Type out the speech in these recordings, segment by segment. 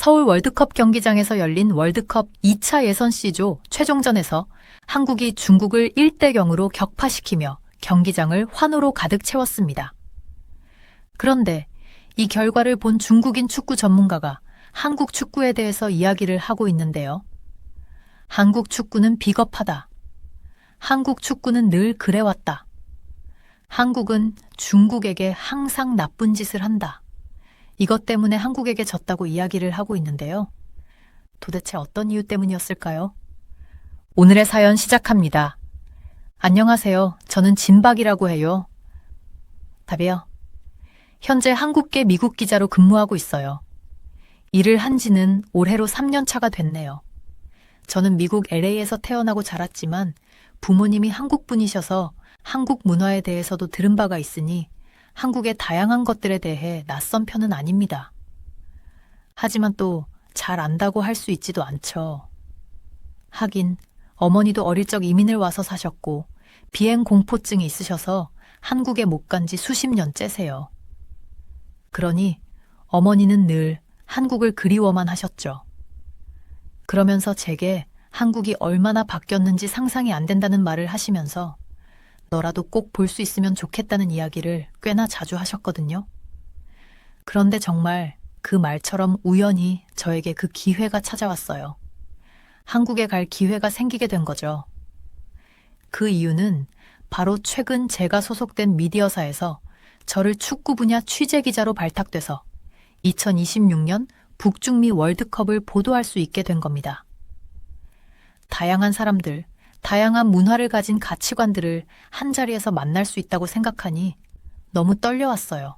서울 월드컵 경기장에서 열린 월드컵 2차 예선 C조 최종전에서 한국이 중국을 1대0으로 격파시키며 경기장을 환호로 가득 채웠습니다. 그런데 이 결과를 본 중국인 축구 전문가가 한국 축구에 대해서 이야기를 하고 있는데요. 한국 축구는 비겁하다. 한국 축구는 늘 그래왔다. 한국은 중국에게 항상 나쁜 짓을 한다. 이것 때문에 한국에게 졌다고 이야기를 하고 있는데요. 도대체 어떤 이유 때문이었을까요? 오늘의 사연 시작합니다. 안녕하세요. 저는 진박이라고 해요. 답이요. 현재 한국계 미국 기자로 근무하고 있어요. 일을 한 지는 올해로 3년 차가 됐네요. 저는 미국 LA에서 태어나고 자랐지만 부모님이 한국 분이셔서 한국 문화에 대해서도 들은 바가 있으니 한국의 다양한 것들에 대해 낯선 편은 아닙니다. 하지만 또 잘 안다고 할 수 있지도 않죠. 하긴 어머니도 어릴 적 이민을 와서 사셨고 비행 공포증이 있으셔서 한국에 못 간 지 수십 년째세요. 그러니 어머니는 늘 한국을 그리워만 하셨죠. 그러면서 제게 한국이 얼마나 바뀌었는지 상상이 안 된다는 말을 하시면서 너라도 꼭 볼 수 있으면 좋겠다는 이야기를 꽤나 자주 하셨거든요. 그런데 정말 그 말처럼 우연히 저에게 그 기회가 찾아왔어요. 한국에 갈 기회가 생기게 된 거죠. 그 이유는 바로 최근 제가 소속된 미디어사에서 저를 축구 분야 취재기자로 발탁돼서 2026년 북중미 월드컵을 보도할 수 있게 된 겁니다. 다양한 사람들, 다양한 문화를 가진 가치관들을 한자리에서 만날 수 있다고 생각하니 너무 떨려왔어요.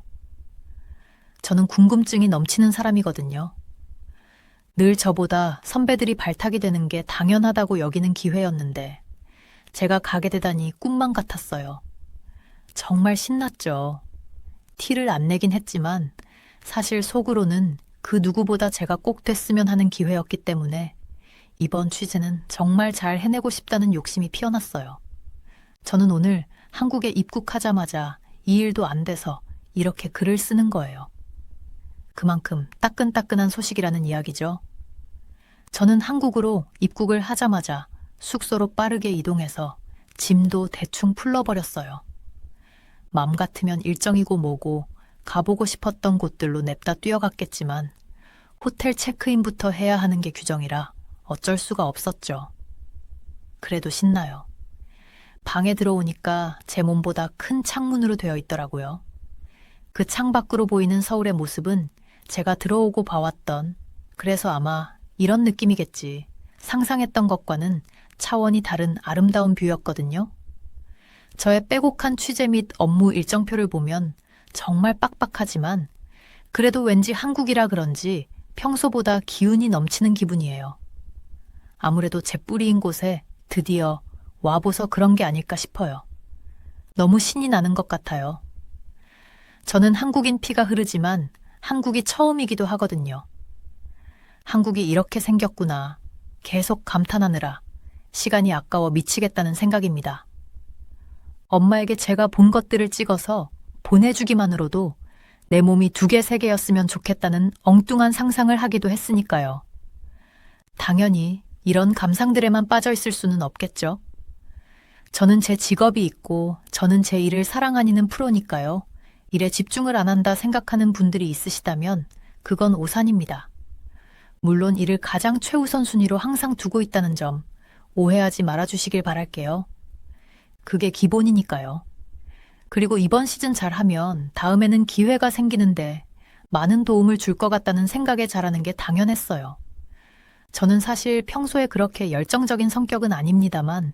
저는 궁금증이 넘치는 사람이거든요. 늘 저보다 선배들이 발탁이 되는 게 당연하다고 여기는 기회였는데 제가 가게 되다니 꿈만 같았어요. 정말 신났죠. 티를 안 내긴 했지만 사실 속으로는 그 누구보다 제가 꼭 됐으면 하는 기회였기 때문에 이번 취재는 정말 잘 해내고 싶다는 욕심이 피어났어요. 저는 오늘 한국에 입국하자마자 2일도 안 돼서 이렇게 글을 쓰는 거예요. 그만큼 따끈따끈한 소식이라는 이야기죠. 저는 한국으로 입국을 하자마자 숙소로 빠르게 이동해서 짐도 대충 풀러버렸어요. 맘 같으면 일정이고 뭐고 가보고 싶었던 곳들로 냅다 뛰어갔겠지만 호텔 체크인부터 해야 하는 게 규정이라 어쩔 수가 없었죠. 그래도 신나요. 방에 들어오니까 제 몸보다 큰 창문으로 되어 있더라고요. 그 창 밖으로 보이는 서울의 모습은 제가 들어오고 봐왔던, 그래서 아마 이런 느낌이겠지, 상상했던 것과는 차원이 다른 아름다운 뷰였거든요. 저의 빼곡한 취재 및 업무 일정표를 보면 정말 빡빡하지만 그래도 왠지 한국이라 그런지 평소보다 기운이 넘치는 기분이에요. 아무래도 제 뿌리인 곳에 드디어 와보서 그런 게 아닐까 싶어요. 너무 신이 나는 것 같아요. 저는 한국인 피가 흐르지만 한국이 처음이기도 하거든요. 한국이 이렇게 생겼구나. 계속 감탄하느라 시간이 아까워 미치겠다는 생각입니다. 엄마에게 제가 본 것들을 찍어서 보내주기만으로도 내 몸이 2개, 3개였으면 좋겠다는 엉뚱한 상상을 하기도 했으니까요. 당연히 이런 감상들에만 빠져 있을 수는 없겠죠. 저는 제 직업이 있고 저는 제 일을 사랑하는 프로니까요. 일에 집중을 안 한다 생각하는 분들이 있으시다면 그건 오산입니다. 물론 이를 가장 최우선 순위로 항상 두고 있다는 점 오해하지 말아주시길 바랄게요. 그게 기본이니까요. 그리고 이번 시즌 잘하면 다음에는 기회가 생기는데 많은 도움을 줄 것 같다는 생각에 잘하는 게 당연했어요. 저는 사실 평소에 그렇게 열정적인 성격은 아닙니다만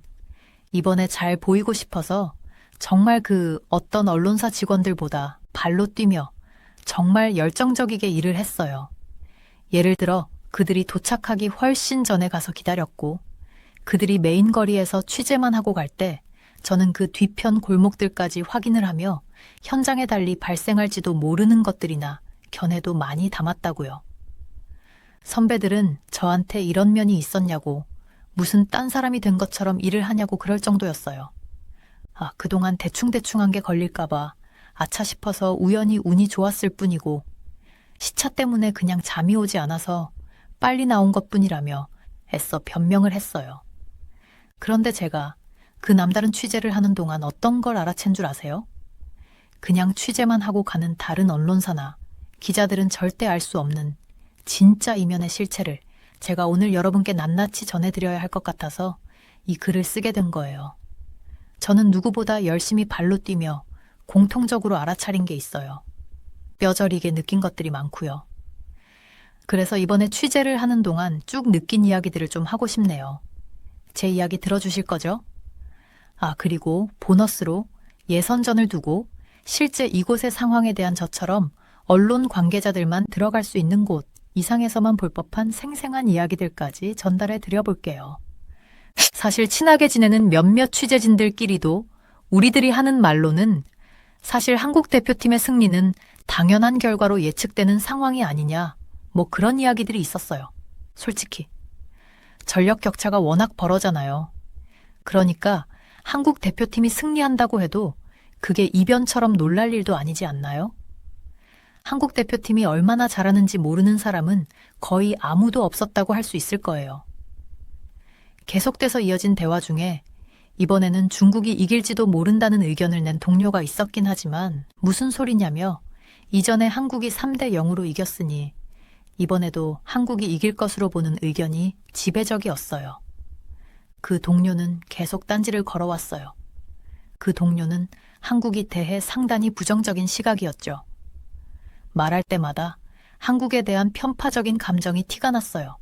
이번에 잘 보이고 싶어서 정말 그 어떤 언론사 직원들보다 발로 뛰며 정말 열정적이게 일을 했어요. 예를 들어 그들이 도착하기 훨씬 전에 가서 기다렸고 그들이 메인 거리에서 취재만 하고 갈 때 저는 그 뒤편 골목들까지 확인을 하며 현장에 달리 발생할지도 모르는 것들이나 견해도 많이 담았다고요. 선배들은 저한테 이런 면이 있었냐고 무슨 딴 사람이 된 것처럼 일을 하냐고 그럴 정도였어요. 그동안 대충대충 한 게 걸릴까봐 아차 싶어서 우연히 운이 좋았을 뿐이고 시차 때문에 그냥 잠이 오지 않아서 빨리 나온 것뿐이라며 애써 변명을 했어요. 그런데 제가 그 남다른 취재를 하는 동안 어떤 걸 알아챈 줄 아세요? 그냥 취재만 하고 가는 다른 언론사나 기자들은 절대 알 수 없는 진짜 이면의 실체를 제가 오늘 여러분께 낱낱이 전해드려야 할 것 같아서 이 글을 쓰게 된 거예요. 저는 누구보다 열심히 발로 뛰며 공통적으로 알아차린 게 있어요. 뼈저리게 느낀 것들이 많고요. 그래서 이번에 취재를 하는 동안 쭉 느낀 이야기들을 좀 하고 싶네요. 제 이야기 들어주실 거죠? 그리고 보너스로 예선전을 두고 실제 이곳의 상황에 대한 저처럼 언론 관계자들만 들어갈 수 있는 곳 이상에서만 볼 법한 생생한 이야기들까지 전달해 드려볼게요. 사실 친하게 지내는 몇몇 취재진들끼리도 우리들이 하는 말로는 사실 한국 대표팀의 승리는 당연한 결과로 예측되는 상황이 아니냐, 뭐 그런 이야기들이 있었어요. 솔직히. 전력 격차가 워낙 벌어잖아요. 그러니까 한국 대표팀이 승리한다고 해도 그게 이변처럼 놀랄 일도 아니지 않나요? 한국 대표팀이 얼마나 잘하는지 모르는 사람은 거의 아무도 없었다고 할 수 있을 거예요. 계속돼서 이어진 대화 중에 이번에는 중국이 이길지도 모른다는 의견을 낸 동료가 있었긴 하지만 무슨 소리냐며 이전에 한국이 3대 0으로 이겼으니 이번에도 한국이 이길 것으로 보는 의견이 지배적이었어요. 그 동료는 계속 딴지를 걸어왔어요. 그 동료는 한국이 대해 상당히 부정적인 시각이었죠. 말할 때마다 한국에 대한 편파적인 감정이 티가 났어요.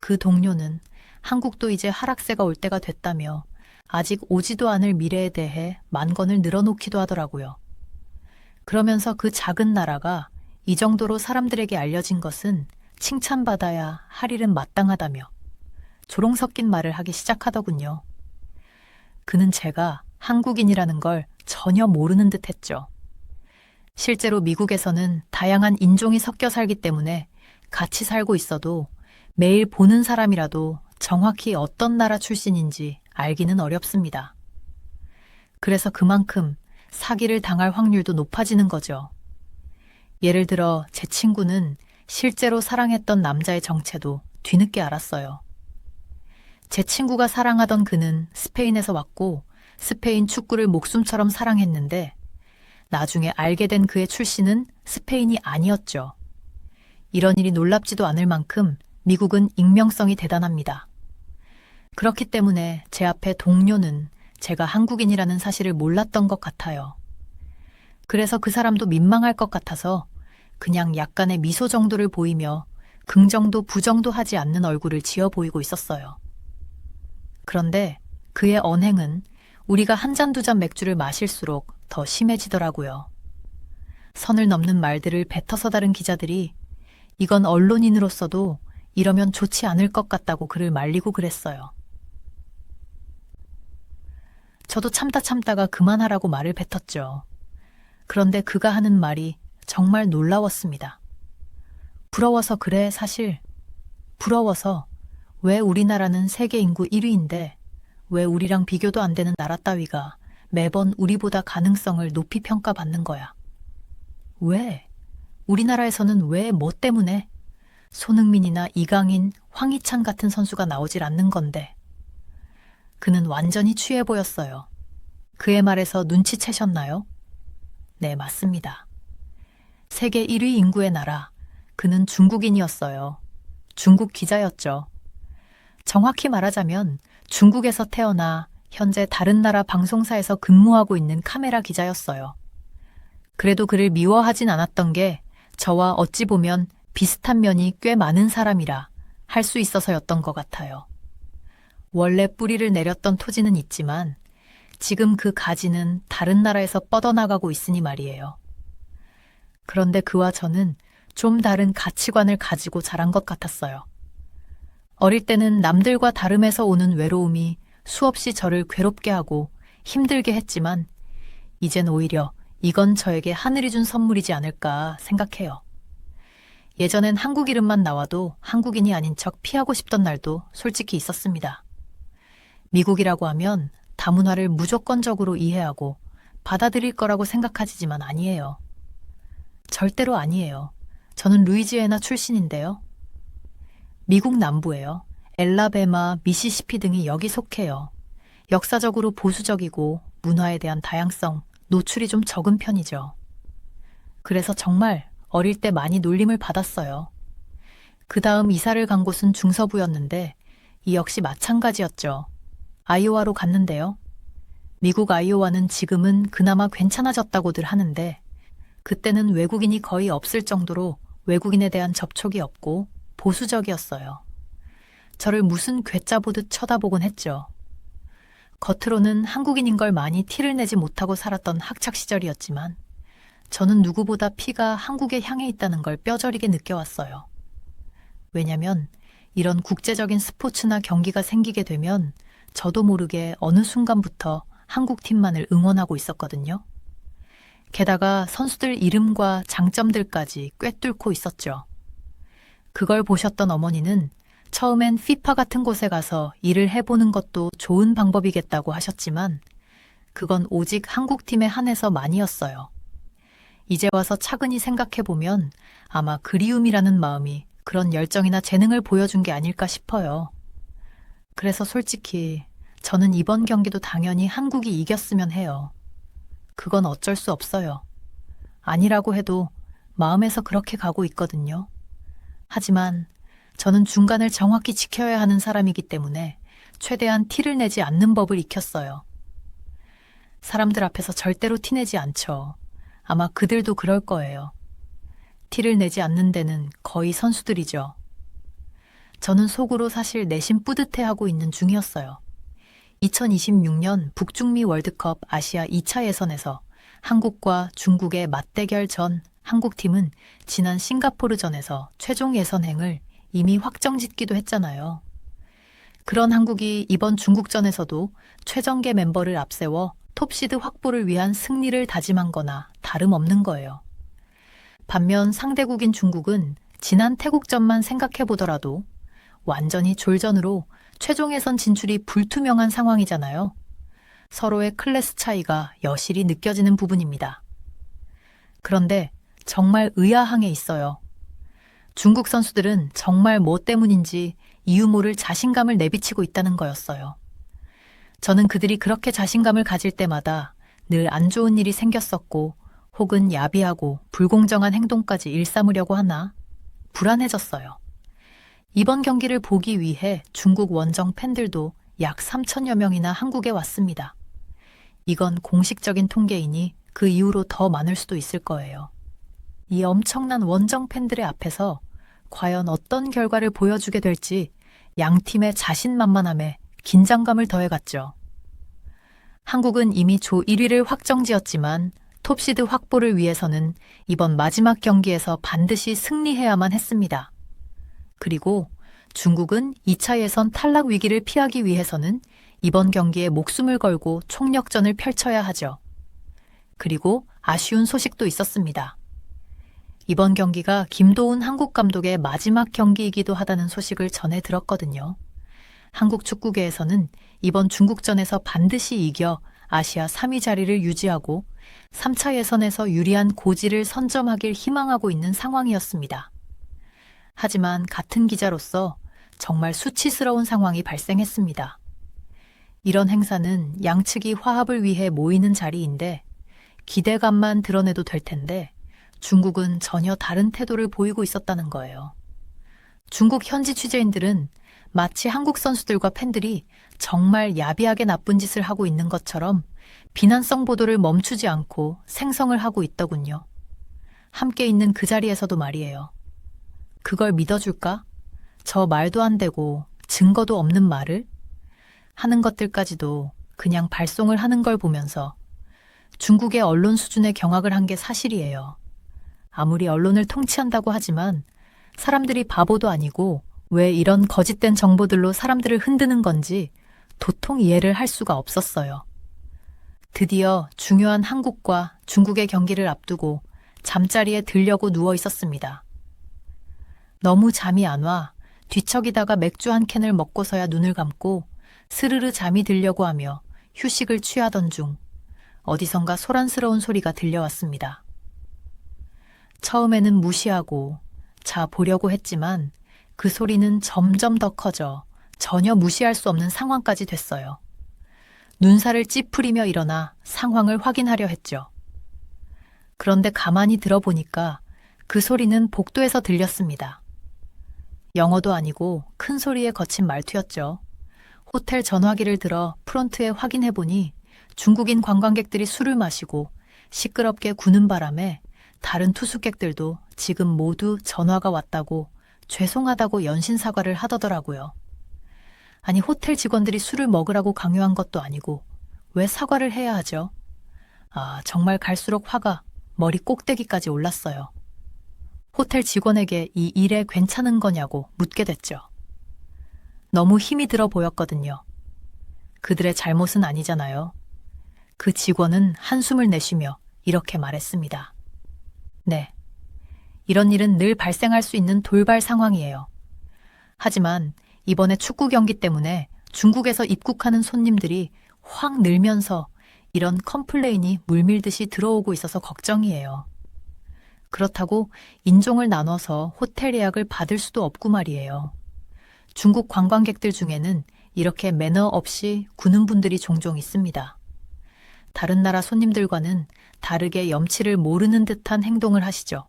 그 동료는 한국도 이제 하락세가 올 때가 됐다며 아직 오지도 않을 미래에 대해 만건을 늘어놓기도 하더라고요. 그러면서 그 작은 나라가 이 정도로 사람들에게 알려진 것은 칭찬받아야 할 일은 마땅하다며 조롱 섞인 말을 하기 시작하더군요. 그는 제가 한국인이라는 걸 전혀 모르는 듯 했죠. 실제로 미국에서는 다양한 인종이 섞여 살기 때문에 같이 살고 있어도 매일 보는 사람이라도 정확히 어떤 나라 출신인지 알기는 어렵습니다. 그래서 그만큼 사기를 당할 확률도 높아지는 거죠. 예를 들어 제 친구는 실제로 사랑했던 남자의 정체도 뒤늦게 알았어요. 제 친구가 사랑하던 그는 스페인에서 왔고 스페인 축구를 목숨처럼 사랑했는데 나중에 알게 된 그의 출신은 스페인이 아니었죠. 이런 일이 놀랍지도 않을 만큼 미국은 익명성이 대단합니다. 그렇기 때문에 제 앞에 동료는 제가 한국인이라는 사실을 몰랐던 것 같아요. 그래서 그 사람도 민망할 것 같아서 그냥 약간의 미소 정도를 보이며 긍정도 부정도 하지 않는 얼굴을 지어 보이고 있었어요. 그런데 그의 언행은 우리가 한 잔 두 잔 맥주를 마실수록 더 심해지더라고요. 선을 넘는 말들을 뱉어서 다른 기자들이 이건 언론인으로서도 이러면 좋지 않을 것 같다고 그를 말리고 그랬어요. 저도 참다가 그만하라고 말을 뱉었죠. 그런데 그가 하는 말이 정말 놀라웠습니다. 부러워서 그래, 사실. 부러워서 왜 우리나라는 세계 인구 1위인데 왜 우리랑 비교도 안 되는 나라 따위가 매번 우리보다 가능성을 높이 평가받는 거야. 왜? 우리나라에서는 왜 뭐 때문에? 손흥민이나 이강인, 황희찬 같은 선수가 나오질 않는 건데. 그는 완전히 취해 보였어요. 그의 말에서 눈치채셨나요? 네, 맞습니다. 세계 1위 인구의 나라, 그는 중국인이었어요. 중국 기자였죠. 정확히 말하자면 중국에서 태어나 현재 다른 나라 방송사에서 근무하고 있는 카메라 기자였어요. 그래도 그를 미워하진 않았던 게 저와 어찌 보면 비슷한 면이 꽤 많은 사람이라 할 수 있어서였던 것 같아요. 원래 뿌리를 내렸던 토지는 있지만 지금 그 가지는 다른 나라에서 뻗어나가고 있으니 말이에요. 그런데 그와 저는 좀 다른 가치관을 가지고 자란 것 같았어요. 어릴 때는 남들과 다름에서 오는 외로움이 수없이 저를 괴롭게 하고 힘들게 했지만 이젠 오히려 이건 저에게 하늘이 준 선물이지 않을까 생각해요. 예전엔 한국 이름만 나와도 한국인이 아닌 척 피하고 싶던 날도 솔직히 있었습니다. 미국이라고 하면 다문화를 무조건적으로 이해하고 받아들일 거라고 생각하지만 아니에요. 절대로 아니에요. 저는 루이지애나 출신인데요. 미국 남부예요. 엘라베마, 미시시피 등이 여기 속해요. 역사적으로 보수적이고 문화에 대한 다양성, 노출이 좀 적은 편이죠. 그래서 정말 어릴 때 많이 놀림을 받았어요. 그 다음 이사를 간 곳은 중서부였는데 이 역시 마찬가지였죠. 아이오와로 갔는데요. 미국 아이오와는 지금은 그나마 괜찮아졌다고들 하는데 그때는 외국인이 거의 없을 정도로 외국인에 대한 접촉이 없고 보수적이었어요. 저를 무슨 괴짜 보듯 쳐다보곤 했죠. 겉으로는 한국인인 걸 많이 티를 내지 못하고 살았던 학창시절이었지만 저는 누구보다 피가 한국에 향해 있다는 걸 뼈저리게 느껴왔어요. 왜냐면 이런 국제적인 스포츠나 경기가 생기게 되면 저도 모르게 어느 순간부터 한국 팀만을 응원하고 있었거든요. 게다가 선수들 이름과 장점들까지 꿰뚫고 있었죠. 그걸 보셨던 어머니는 처음엔 피파 같은 곳에 가서 일을 해보는 것도 좋은 방법이겠다고 하셨지만 그건 오직 한국팀에 한해서만이었어요. 이제 와서 차근히 생각해보면 아마 그리움이라는 마음이 그런 열정이나 재능을 보여준 게 아닐까 싶어요. 그래서 솔직히 저는 이번 경기도 당연히 한국이 이겼으면 해요. 그건 어쩔 수 없어요. 아니라고 해도 마음에서 그렇게 가고 있거든요. 하지만 저는 중간을 정확히 지켜야 하는 사람이기 때문에 최대한 티를 내지 않는 법을 익혔어요. 사람들 앞에서 절대로 티내지 않죠. 아마 그들도 그럴 거예요. 티를 내지 않는 데는 거의 선수들이죠. 저는 속으로 사실 내심 뿌듯해하고 있는 중이었어요. 2026년 북중미 월드컵 아시아 2차 예선에서 한국과 중국의 맞대결 전 한국팀은 지난 싱가포르전에서 최종 예선행을 이미 확정짓기도 했잖아요. 그런 한국이 이번 중국전에서도 최정계 멤버를 앞세워 톱시드 확보를 위한 승리를 다짐한 거나 다름없는 거예요. 반면 상대국인 중국은 지난 태국전만 생각해보더라도 완전히 졸전으로 최종 예선 진출이 불투명한 상황이잖아요. 서로의 클래스 차이가 여실히 느껴지는 부분입니다. 그런데 정말 의아한 게 있어요. 중국 선수들은 정말 뭐 때문인지 이유 모를 자신감을 내비치고 있다는 거였어요. 저는 그들이 그렇게 자신감을 가질 때마다 늘 안 좋은 일이 생겼었고 혹은 야비하고 불공정한 행동까지 일삼으려고 하나 불안해졌어요. 이번 경기를 보기 위해 중국 원정 팬들도 약 3천여 명이나 한국에 왔습니다. 이건 공식적인 통계이니 그 이후로 더 많을 수도 있을 거예요. 이 엄청난 원정 팬들의 앞에서 과연 어떤 결과를 보여주게 될지 양 팀의 자신만만함에 긴장감을 더해갔죠. 한국은 이미 조 1위를 확정지었지만 톱시드 확보를 위해서는 이번 마지막 경기에서 반드시 승리해야만 했습니다. 그리고 중국은 2차 예선 탈락 위기를 피하기 위해서는 이번 경기에 목숨을 걸고 총력전을 펼쳐야 하죠. 그리고 아쉬운 소식도 있었습니다. 이번 경기가 김도훈 한국 감독의 마지막 경기이기도 하다는 소식을 전해 들었거든요. 한국 축구계에서는 이번 중국전에서 반드시 이겨 아시아 3위 자리를 유지하고 3차 예선에서 유리한 고지를 선점하길 희망하고 있는 상황이었습니다. 하지만 같은 기자로서 정말 수치스러운 상황이 발생했습니다. 이런 행사는 양측이 화합을 위해 모이는 자리인데 기대감만 드러내도 될 텐데 중국은 전혀 다른 태도를 보이고 있었다는 거예요. 중국 현지 취재인들은 마치 한국 선수들과 팬들이 정말 야비하게 나쁜 짓을 하고 있는 것처럼 비난성 보도를 멈추지 않고 생성을 하고 있더군요. 함께 있는 그 자리에서도 말이에요. 그걸 믿어줄까? 저 말도 안 되고 증거도 없는 말을? 하는 것들까지도 그냥 발송을 하는 걸 보면서 중국의 언론 수준의 경악을 한 게 사실이에요. 아무리 언론을 통치한다고 하지만 사람들이 바보도 아니고 왜 이런 거짓된 정보들로 사람들을 흔드는 건지 도통 이해를 할 수가 없었어요. 드디어 중요한 한국과 중국의 경기를 앞두고 잠자리에 들려고 누워 있었습니다. 너무 잠이 안 와 뒤척이다가 맥주 한 캔을 먹고서야 눈을 감고 스르르 잠이 들려고 하며 휴식을 취하던 중 어디선가 소란스러운 소리가 들려왔습니다. 처음에는 무시하고 자 보려고 했지만 그 소리는 점점 더 커져 전혀 무시할 수 없는 상황까지 됐어요. 눈살을 찌푸리며 일어나 상황을 확인하려 했죠. 그런데 가만히 들어보니까 그 소리는 복도에서 들렸습니다. 영어도 아니고 큰 소리에 거친 말투였죠. 호텔 전화기를 들어 프론트에 확인해보니 중국인 관광객들이 술을 마시고 시끄럽게 구는 바람에 다른 투숙객들도 지금 모두 전화가 왔다고 죄송하다고 연신 사과를 하더더라고요. 아니, 호텔 직원들이 술을 먹으라고 강요한 것도 아니고 왜 사과를 해야 하죠? 아, 정말 갈수록 화가 머리 꼭대기까지 올랐어요. 호텔 직원에게 이 일에 괜찮은 거냐고 묻게 됐죠. 너무 힘이 들어 보였거든요. 그들의 잘못은 아니잖아요. 그 직원은 한숨을 내쉬며 이렇게 말했습니다. 네, 이런 일은 늘 발생할 수 있는 돌발 상황이에요. 하지만 이번에 축구 경기 때문에 중국에서 입국하는 손님들이 확 늘면서 이런 컴플레인이 물밀듯이 들어오고 있어서 걱정이에요. 그렇다고 인종을 나눠서 호텔 예약을 받을 수도 없고 말이에요. 중국 관광객들 중에는 이렇게 매너 없이 구는 분들이 종종 있습니다. 다른 나라 손님들과는 다르게 염치를 모르는 듯한 행동을 하시죠.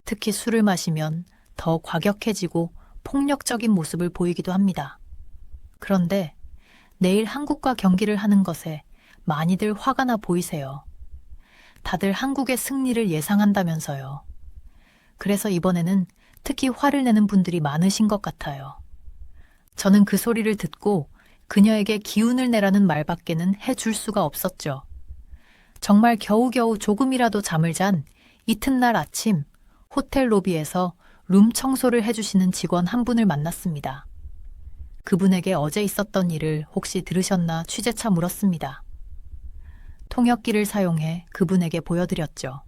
특히 술을 마시면 더 과격해지고 폭력적인 모습을 보이기도 합니다. 그런데 내일 한국과 경기를 하는 것에 많이들 화가 나 보이세요. 다들 한국의 승리를 예상한다면서요. 그래서 이번에는 특히 화를 내는 분들이 많으신 것 같아요. 저는 그 소리를 듣고 그녀에게 기운을 내라는 말밖에는 해줄 수가 없었죠. 정말 겨우겨우 조금이라도 잠을 잔 이튿날 아침 호텔 로비에서 룸 청소를 해주시는 직원 한 분을 만났습니다. 그분에게 어제 있었던 일을 혹시 들으셨나 취재차 물었습니다. 통역기를 사용해 그분에게 보여드렸죠.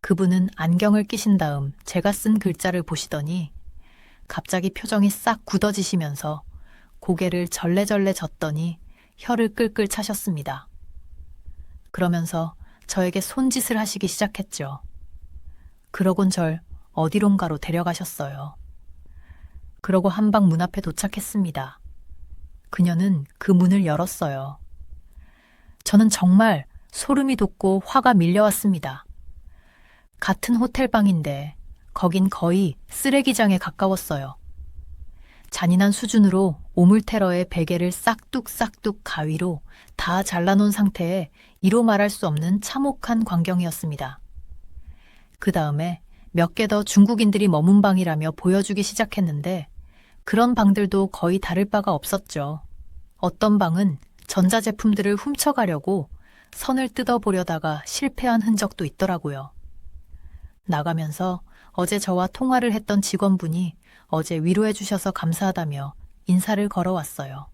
그분은 안경을 끼신 다음 제가 쓴 글자를 보시더니 갑자기 표정이 싹 굳어지시면서 고개를 절레절레 젓더니 혀를 끌끌 차셨습니다. 그러면서 저에게 손짓을 하시기 시작했죠. 그러곤 절 어디론가로 데려가셨어요. 그러고 한방 문 앞에 도착했습니다. 그녀는 그 문을 열었어요. 저는 정말 소름이 돋고 화가 밀려왔습니다. 같은 호텔방인데 거긴 거의 쓰레기장에 가까웠어요. 잔인한 수준으로 오물테러의 베개를 싹둑싹둑 가위로 다 잘라놓은 상태에 이로 말할 수 없는 참혹한 광경이었습니다. 그 다음에 몇 개 더 중국인들이 머문 방이라며 보여주기 시작했는데 그런 방들도 거의 다를 바가 없었죠. 어떤 방은 전자제품들을 훔쳐가려고 선을 뜯어보려다가 실패한 흔적도 있더라고요. 나가면서 어제 저와 통화를 했던 직원분이 어제 위로해 주셔서 감사하다며 인사를 걸어왔어요.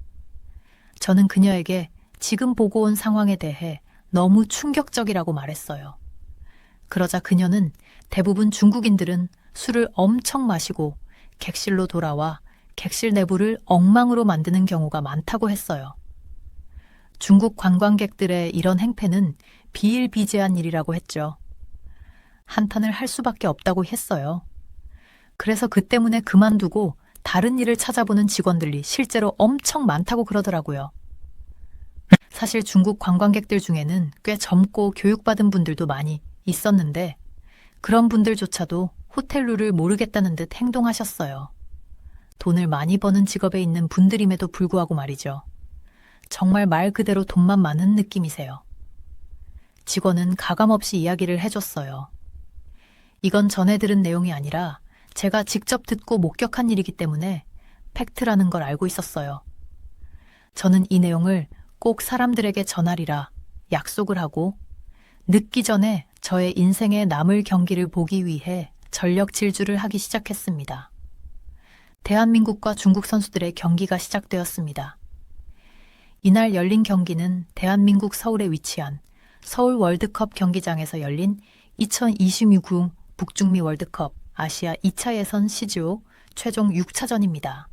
저는 그녀에게 지금 보고 온 상황에 대해 너무 충격적이라고 말했어요. 그러자 그녀는 대부분 중국인들은 술을 엄청 마시고 객실로 돌아와 객실 내부를 엉망으로 만드는 경우가 많다고 했어요. 중국 관광객들의 이런 행패는 비일비재한 일이라고 했죠. 한탄을 할 수밖에 없다고 했어요. 그래서 그 때문에 그만두고 다른 일을 찾아보는 직원들이 실제로 엄청 많다고 그러더라고요. 사실 중국 관광객들 중에는 꽤 젊고 교육받은 분들도 많이 있었는데 그런 분들조차도 호텔 룰을 모르겠다는 듯 행동하셨어요. 돈을 많이 버는 직업에 있는 분들임에도 불구하고 말이죠. 정말 말 그대로 돈만 많은 느낌이세요. 직원은 가감없이 이야기를 해줬어요. 이건 전해 들은 내용이 아니라 제가 직접 듣고 목격한 일이기 때문에 팩트라는 걸 알고 있었어요. 저는 이 내용을 꼭 사람들에게 전하리라 약속을 하고 늦기 전에 저의 인생에 남을 경기를 보기 위해 전력 질주를 하기 시작했습니다. 대한민국과 중국 선수들의 경기가 시작되었습니다. 이날 열린 경기는 대한민국 서울에 위치한 서울 월드컵 경기장에서 열린 2026 북중미 월드컵 아시아 2차 예선 시조 최종 6차전입니다.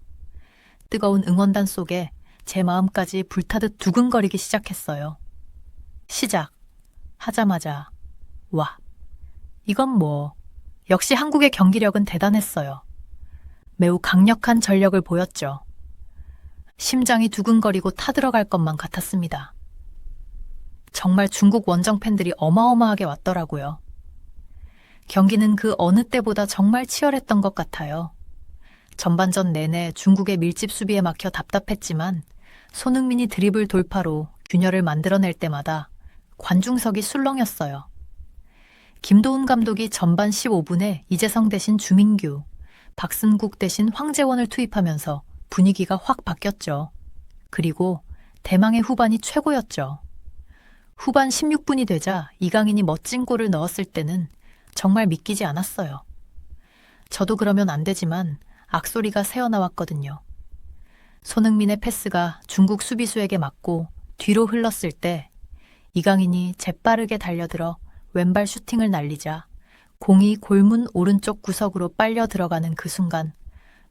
뜨거운 응원단 속에 제 마음까지 불타듯 두근거리기 시작했어요. 시작 하자마자 와, 이건 뭐 역시 한국의 경기력은 대단했어요. 매우 강력한 전력을 보였죠. 심장이 두근거리고 타들어갈 것만 같았습니다. 정말 중국 원정 팬들이 어마어마하게 왔더라고요. 경기는 그 어느 때보다 정말 치열했던 것 같아요. 전반전 내내 중국의 밀집 수비에 막혀 답답했지만 손흥민이 드리블 돌파로 균열을 만들어낼 때마다 관중석이 술렁였어요. 김도훈 감독이 전반 15분에 이재성 대신 주민규, 박승국 대신 황재원을 투입하면서 분위기가 확 바뀌었죠. 그리고 대망의 후반이 최고였죠. 후반 16분이 되자 이강인이 멋진 골을 넣었을 때는 정말 믿기지 않았어요. 저도 그러면 안 되지만 악소리가 새어나왔거든요. 손흥민의 패스가 중국 수비수에게 맞고 뒤로 흘렀을 때 이강인이 재빠르게 달려들어 왼발 슈팅을 날리자 공이 골문 오른쪽 구석으로 빨려 들어가는 그 순간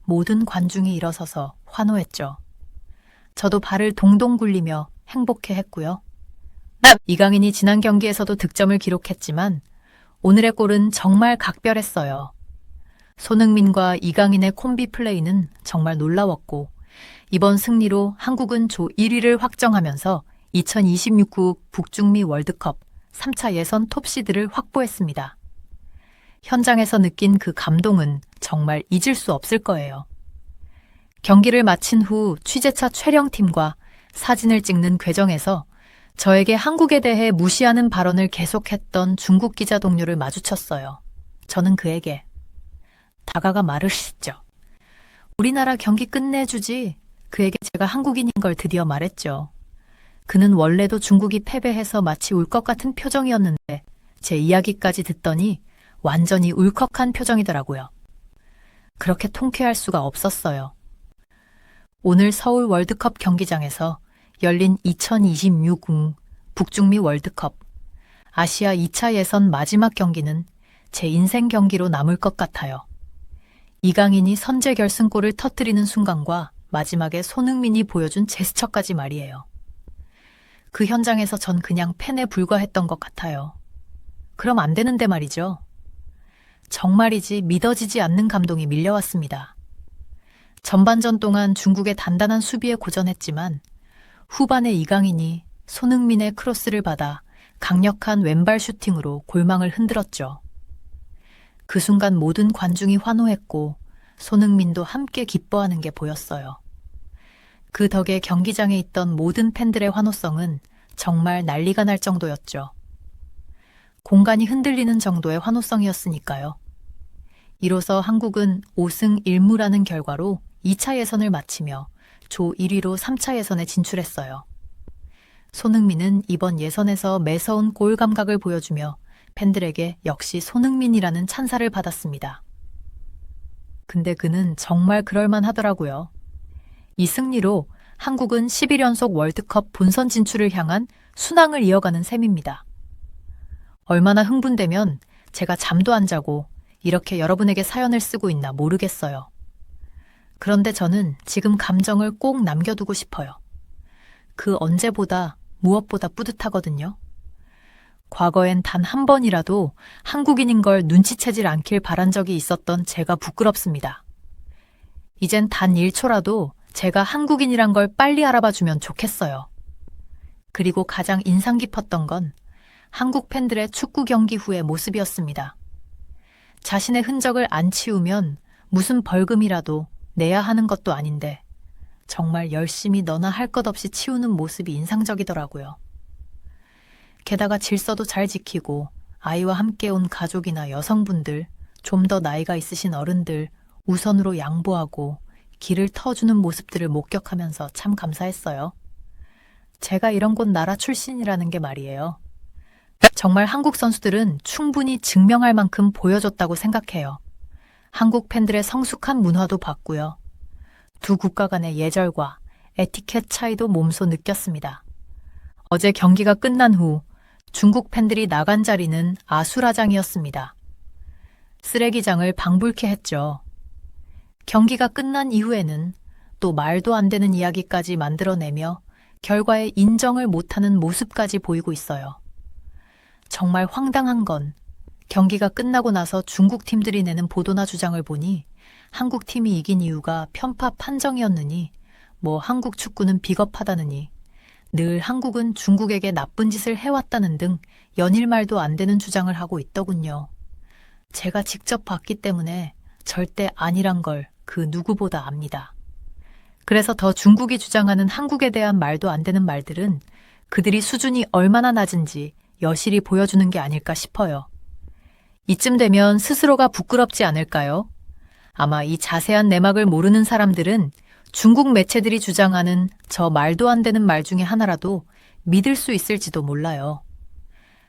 모든 관중이 일어서서 환호했죠. 저도 발을 동동 굴리며 행복해했고요. 이강인이 지난 경기에서도 득점을 기록했지만 오늘의 골은 정말 각별했어요. 손흥민과 이강인의 콤비 플레이는 정말 놀라웠고 이번 승리로 한국은 조 1위를 확정하면서 2026 북중미 월드컵 3차 예선 톱시드를 확보했습니다. 현장에서 느낀 그 감동은 정말 잊을 수 없을 거예요. 경기를 마친 후 취재차 촬영팀과 사진을 찍는 과정에서 저에게 한국에 대해 무시하는 발언을 계속했던 중국 기자 동료를 마주쳤어요. 저는 그에게 다가가 말을 했죠. 우리나라 경기 끝내주지. 그에게 제가 한국인인 걸 드디어 말했죠. 그는 원래도 중국이 패배해서 마치 울 것 같은 표정이었는데 제 이야기까지 듣더니 완전히 울컥한 표정이더라고요. 그렇게 통쾌할 수가 없었어요. 오늘 서울 월드컵 경기장에서 열린 2026 북중미 월드컵 아시아 2차 예선 마지막 경기는 제 인생 경기로 남을 것 같아요. 이강인이 선제 결승골을 터뜨리는 순간과 마지막에 손흥민이 보여준 제스처까지 말이에요. 그 현장에서 전 그냥 팬에 불과했던 것 같아요. 그럼 안 되는데 말이죠. 정말이지 믿어지지 않는 감동이 밀려왔습니다. 전반전 동안 중국의 단단한 수비에 고전했지만 후반에 이강인이 손흥민의 크로스를 받아 강력한 왼발 슈팅으로 골망을 흔들었죠. 그 순간 모든 관중이 환호했고 손흥민도 함께 기뻐하는 게 보였어요. 그 덕에 경기장에 있던 모든 팬들의 환호성은 정말 난리가 날 정도였죠. 공간이 흔들리는 정도의 환호성이었으니까요. 이로써 한국은 5승 1무라는 결과로 2차 예선을 마치며 조 1위로 3차 예선에 진출했어요. 손흥민은 이번 예선에서 매서운 골 감각을 보여주며 팬들에게 역시 손흥민이라는 찬사를 받았습니다. 근데 그는 정말 그럴만 하더라고요. 이 승리로 한국은 11연속 월드컵 본선 진출을 향한 순항을 이어가는 셈입니다. 얼마나 흥분되면 제가 잠도 안 자고 이렇게 여러분에게 사연을 쓰고 있나 모르겠어요. 그런데 저는 지금 감정을 꼭 남겨두고 싶어요. 그 언제보다 무엇보다 뿌듯하거든요. 과거엔 단 한 번이라도 한국인인 걸 눈치채질 않길 바란 적이 있었던 제가 부끄럽습니다. 이젠 단 1초라도 제가 한국인이란 걸 빨리 알아봐주면 좋겠어요. 그리고 가장 인상 깊었던 건 한국 팬들의 축구 경기 후의 모습이었습니다. 자신의 흔적을 안 치우면 무슨 벌금이라도 내야 하는 것도 아닌데 정말 열심히 너나 할 것 없이 치우는 모습이 인상적이더라고요. 게다가 질서도 잘 지키고 아이와 함께 온 가족이나 여성분들, 좀 더 나이가 있으신 어른들 우선으로 양보하고 길을 터주는 모습들을 목격하면서 참 감사했어요. 제가 이런 곳 나라 출신이라는 게 말이에요. 정말 한국 선수들은 충분히 증명할 만큼 보여줬다고 생각해요. 한국 팬들의 성숙한 문화도 봤고요. 두 국가 간의 예절과 에티켓 차이도 몸소 느꼈습니다. 어제 경기가 끝난 후 중국 팬들이 나간 자리는 아수라장이었습니다. 쓰레기장을 방불케 했죠. 경기가 끝난 이후에는 또 말도 안 되는 이야기까지 만들어내며 결과에 인정을 못하는 모습까지 보이고 있어요. 정말 황당한 건 경기가 끝나고 나서 중국 팀들이 내는 보도나 주장을 보니 한국 팀이 이긴 이유가 편파 판정이었느니, 한국 축구는 비겁하다느니, 늘 한국은 중국에게 나쁜 짓을 해왔다는 등 연일 말도 안 되는 주장을 하고 있더군요. 제가 직접 봤기 때문에 절대 아니란 걸 그 누구보다 압니다. 그래서 더 중국이 주장하는 한국에 대한 말도 안 되는 말들은 그들이 수준이 얼마나 낮은지 여실히 보여주는 게 아닐까 싶어요. 이쯤 되면 스스로가 부끄럽지 않을까요? 아마 이 자세한 내막을 모르는 사람들은 중국 매체들이 주장하는 저 말도 안 되는 말 중에 하나라도 믿을 수 있을지도 몰라요.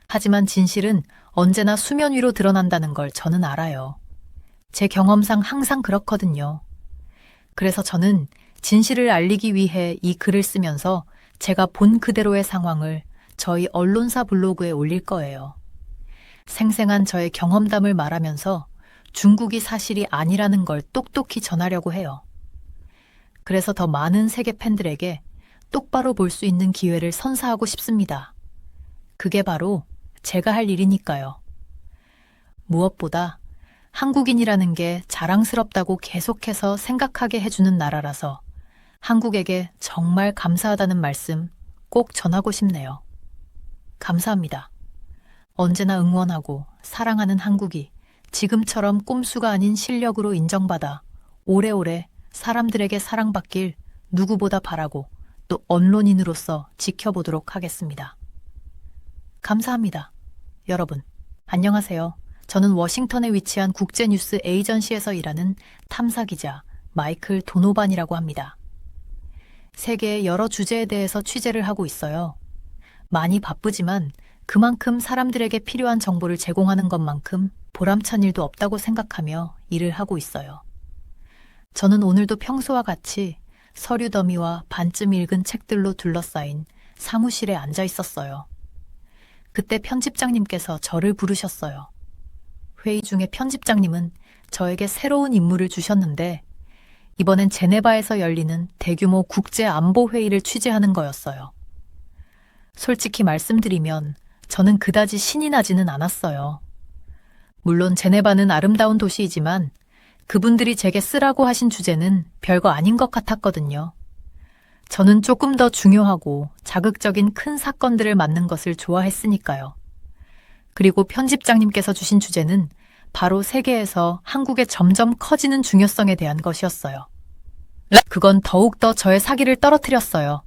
하지만 진실은 언제나 수면 위로 드러난다는 걸 저는 알아요. 제 경험상 항상 그렇거든요. 그래서 저는 진실을 알리기 위해 이 글을 쓰면서 제가 본 그대로의 상황을 저희 언론사 블로그에 올릴 거예요. 생생한 저의 경험담을 말하면서 중국이 사실이 아니라는 걸 똑똑히 전하려고 해요. 그래서 더 많은 세계 팬들에게 똑바로 볼 수 있는 기회를 선사하고 싶습니다. 그게 바로 제가 할 일이니까요. 무엇보다 한국인이라는 게 자랑스럽다고 계속해서 생각하게 해주는 나라라서 한국에게 정말 감사하다는 말씀 꼭 전하고 싶네요. 감사합니다. 언제나 응원하고 사랑하는 한국이 지금처럼 꼼수가 아닌 실력으로 인정받아 오래오래 사람들에게 사랑받길 누구보다 바라고 또 언론인으로서 지켜보도록 하겠습니다. 감사합니다. 여러분, 안녕하세요. 저는 워싱턴에 위치한 국제뉴스 에이전시에서 일하는 탐사기자 마이클 도노반이라고 합니다. 세계의 여러 주제에 대해서 취재를 하고 있어요. 많이 바쁘지만 그만큼 사람들에게 필요한 정보를 제공하는 것만큼 보람찬 일도 없다고 생각하며 일을 하고 있어요. 저는 오늘도 평소와 같이 서류 더미와 반쯤 읽은 책들로 둘러싸인 사무실에 앉아 있었어요. 그때 편집장님께서 저를 부르셨어요. 회의 중에 편집장님은 저에게 새로운 임무를 주셨는데 이번엔 제네바에서 열리는 대규모 국제안보회의를 취재하는 거였어요. 솔직히 말씀드리면 저는 그다지 신이 나지는 않았어요. 물론 제네바는 아름다운 도시이지만 그분들이 제게 쓰라고 하신 주제는 별거 아닌 것 같았거든요. 저는 조금 더 중요하고 자극적인 큰 사건들을 맡는 것을 좋아했으니까요. 그리고 편집장님께서 주신 주제는 바로 세계에서 한국의 점점 커지는 중요성에 대한 것이었어요. 그건 더욱더 저의 사기를 떨어뜨렸어요.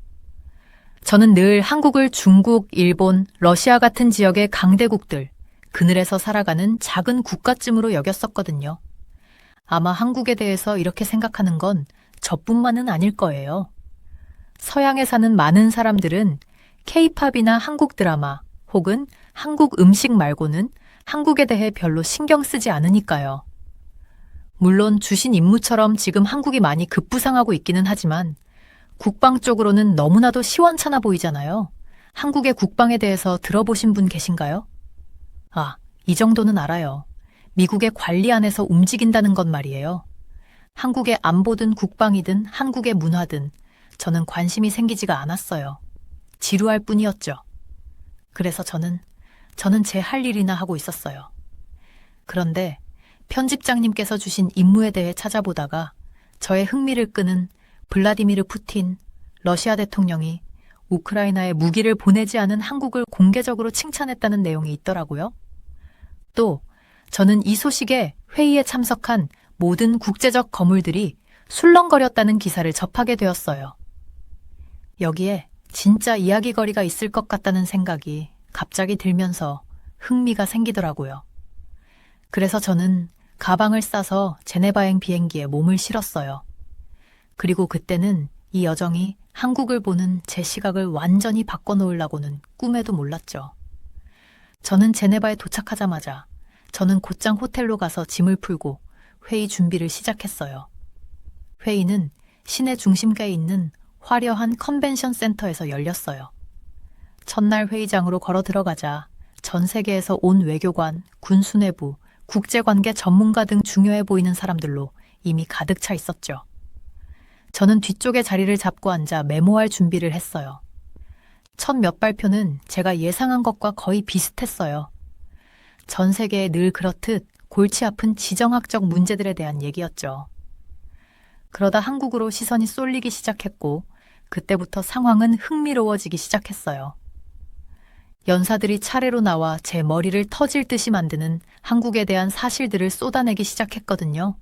저는 늘 한국을 중국, 일본, 러시아 같은 지역의 강대국들, 그늘에서 살아가는 작은 국가쯤으로 여겼었거든요. 아마 한국에 대해서 이렇게 생각하는 건 저뿐만은 아닐 거예요. 서양에 사는 많은 사람들은 K-팝이나 한국 드라마 혹은 한국 음식 말고는 한국에 대해 별로 신경 쓰지 않으니까요. 물론 주신 임무처럼 지금 한국이 많이 급부상하고 있기는 하지만 국방 쪽으로는 너무나도 시원찮아 보이잖아요. 한국의 국방에 대해서 들어보신 분 계신가요? 이 정도는 알아요. 미국의 관리 안에서 움직인다는 것 말이에요. 한국의 안보든 국방이든 한국의 문화든 저는 관심이 생기지가 않았어요. 지루할 뿐이었죠. 그래서 저는 제 할 일이나 하고 있었어요. 그런데 편집장님께서 주신 임무에 대해 찾아보다가 저의 흥미를 끄는 블라디미르 푸틴, 러시아 대통령이 우크라이나에 무기를 보내지 않은 한국을 공개적으로 칭찬했다는 내용이 있더라고요. 또 저는 이 소식에 회의에 참석한 모든 국제적 거물들이 술렁거렸다는 기사를 접하게 되었어요. 여기에 진짜 이야기거리가 있을 것 같다는 생각이 갑자기 들면서 흥미가 생기더라고요. 그래서 저는 가방을 싸서 제네바행 비행기에 몸을 실었어요. 그리고 그때는 이 여정이 한국을 보는 제 시각을 완전히 바꿔놓으려고는 꿈에도 몰랐죠. 저는 제네바에 도착하자마자 저는 곧장 호텔로 가서 짐을 풀고 회의 준비를 시작했어요. 회의는 시내 중심가에 있는 화려한 컨벤션 센터에서 열렸어요. 첫날 회의장으로 걸어 들어가자 전 세계에서 온 외교관, 군수뇌부, 국제관계 전문가 등 중요해 보이는 사람들로 이미 가득 차 있었죠. 저는 뒤쪽에 자리를 잡고 앉아 메모할 준비를 했어요. 첫 몇 발표는 제가 예상한 것과 거의 비슷했어요. 전 세계에 늘 그렇듯 골치 아픈 지정학적 문제들에 대한 얘기였죠. 그러다 한국으로 시선이 쏠리기 시작했고, 그때부터 상황은 흥미로워지기 시작했어요. 연사들이 차례로 나와 제 머리를 터질 듯이 만드는 한국에 대한 사실들을 쏟아내기 시작했거든요.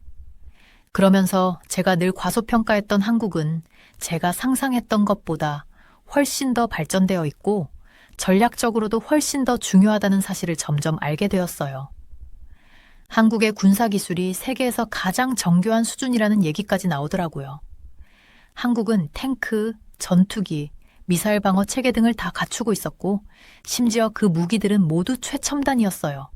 그러면서 제가 늘 과소평가했던 한국은 제가 상상했던 것보다 훨씬 더 발전되어 있고 전략적으로도 훨씬 더 중요하다는 사실을 점점 알게 되었어요. 한국의 군사기술이 세계에서 가장 정교한 수준이라는 얘기까지 나오더라고요. 한국은 탱크, 전투기, 미사일 방어 체계 등을 다 갖추고 있었고 심지어 그 무기들은 모두 최첨단이었어요.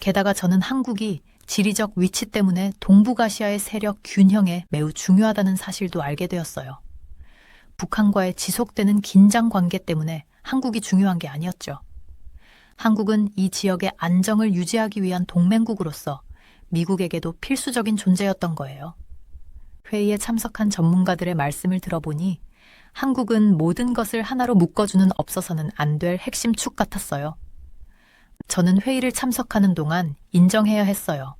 게다가 저는 한국이 지리적 위치 때문에 동북아시아의 세력 균형에 매우 중요하다는 사실도 알게 되었어요. 북한과의 지속되는 긴장 관계 때문에 한국이 중요한 게 아니었죠. 한국은 이 지역의 안정을 유지하기 위한 동맹국으로서 미국에게도 필수적인 존재였던 거예요. 회의에 참석한 전문가들의 말씀을 들어보니 한국은 모든 것을 하나로 묶어주는 없어서는 안 될 핵심 축 같았어요. 저는 회의를 참석하는 동안 인정해야 했어요.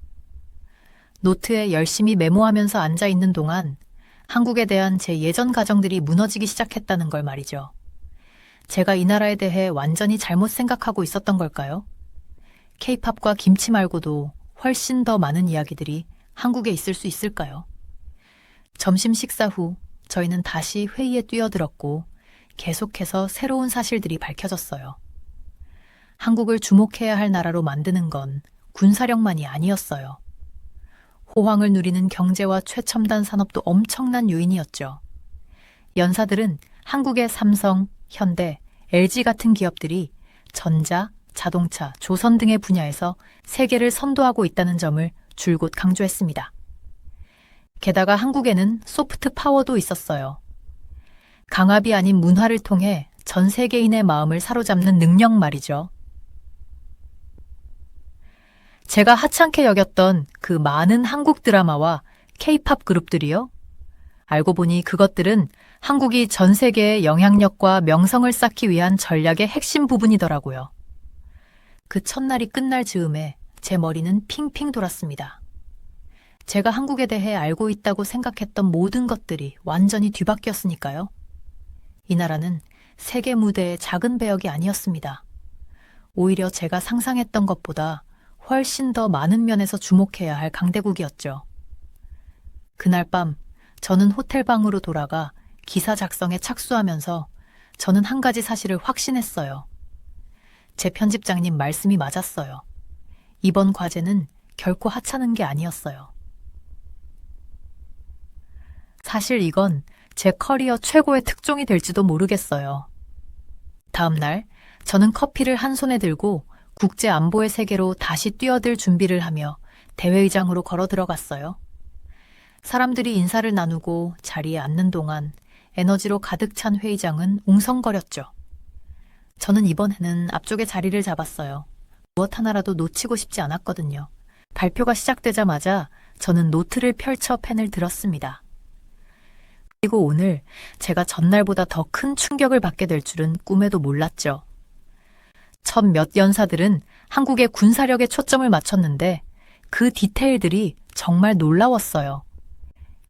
노트에 열심히 메모하면서 앉아있는 동안 한국에 대한 제 예전 가정들이 무너지기 시작했다는 걸 말이죠. 제가 이 나라에 대해 완전히 잘못 생각하고 있었던 걸까요? K-팝과 김치 말고도 훨씬 더 많은 이야기들이 한국에 있을 수 있을까요? 점심 식사 후 저희는 다시 회의에 뛰어들었고 계속해서 새로운 사실들이 밝혀졌어요. 한국을 주목해야 할 나라로 만드는 건 군사력만이 아니었어요. 호황을 누리는 경제와 최첨단 산업도 엄청난 요인이었죠. 연사들은 한국의 삼성, 현대, LG 같은 기업들이 전자, 자동차, 조선 등의 분야에서 세계를 선도하고 있다는 점을 줄곧 강조했습니다. 게다가 한국에는 소프트 파워도 있었어요. 강압이 아닌 문화를 통해 전 세계인의 마음을 사로잡는 능력 말이죠. 제가 하찮게 여겼던 그 많은 한국 드라마와 K-팝 그룹들이요. 알고 보니 그것들은 한국이 전 세계에 영향력과 명성을 쌓기 위한 전략의 핵심 부분이더라고요. 그 첫날이 끝날 즈음에 제 머리는 핑핑 돌았습니다. 제가 한국에 대해 알고 있다고 생각했던 모든 것들이 완전히 뒤바뀌었으니까요. 이 나라는 세계 무대의 작은 배역이 아니었습니다. 오히려 제가 상상했던 것보다 훨씬 더 많은 면에서 주목해야 할 강대국이었죠. 그날 밤 저는 호텔방으로 돌아가 기사 작성에 착수하면서 저는 한 가지 사실을 확신했어요. 제 편집장님 말씀이 맞았어요. 이번 과제는 결코 하찮은 게 아니었어요. 사실 이건 제 커리어 최고의 특종이 될지도 모르겠어요. 다음 날 저는 커피를 한 손에 들고 국제 안보의 세계로 다시 뛰어들 준비를 하며 대회의장으로 걸어 들어갔어요. 사람들이 인사를 나누고 자리에 앉는 동안 에너지로 가득 찬 회의장은 웅성거렸죠. 저는 이번에는 앞쪽에 자리를 잡았어요. 무엇 하나라도 놓치고 싶지 않았거든요. 발표가 시작되자마자 저는 노트를 펼쳐 펜을 들었습니다. 그리고 오늘 제가 전날보다 더 큰 충격을 받게 될 줄은 꿈에도 몰랐죠. 첫 몇 연사들은 한국의 군사력에 초점을 맞췄는데 그 디테일들이 정말 놀라웠어요.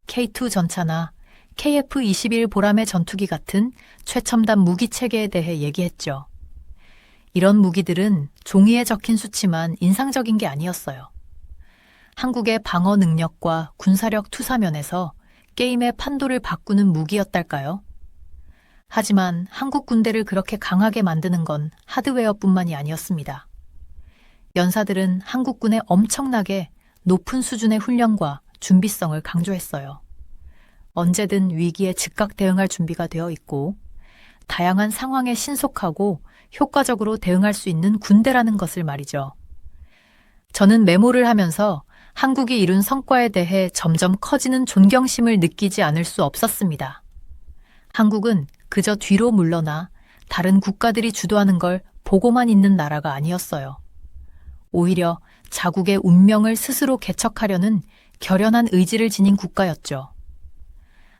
K2 전차나 KF-21 보람의 전투기 같은 최첨단 무기 체계에 대해 얘기했죠. 이런 무기들은 종이에 적힌 수치만 인상적인 게 아니었어요. 한국의 방어 능력과 군사력 투사면에서 게임의 판도를 바꾸는 무기였달까요? 하지만 한국 군대를 그렇게 강하게 만드는 건 하드웨어뿐만이 아니었습니다. 연사들은 한국군의 엄청나게 높은 수준의 훈련과 준비성을 강조했어요. 언제든 위기에 즉각 대응할 준비가 되어 있고 다양한 상황에 신속하고 효과적으로 대응할 수 있는 군대라는 것을 말이죠. 저는 메모를 하면서 한국이 이룬 성과에 대해 점점 커지는 존경심을 느끼지 않을 수 없었습니다. 한국은 그저 뒤로 물러나 다른 국가들이 주도하는 걸 보고만 있는 나라가 아니었어요. 오히려 자국의 운명을 스스로 개척하려는 결연한 의지를 지닌 국가였죠.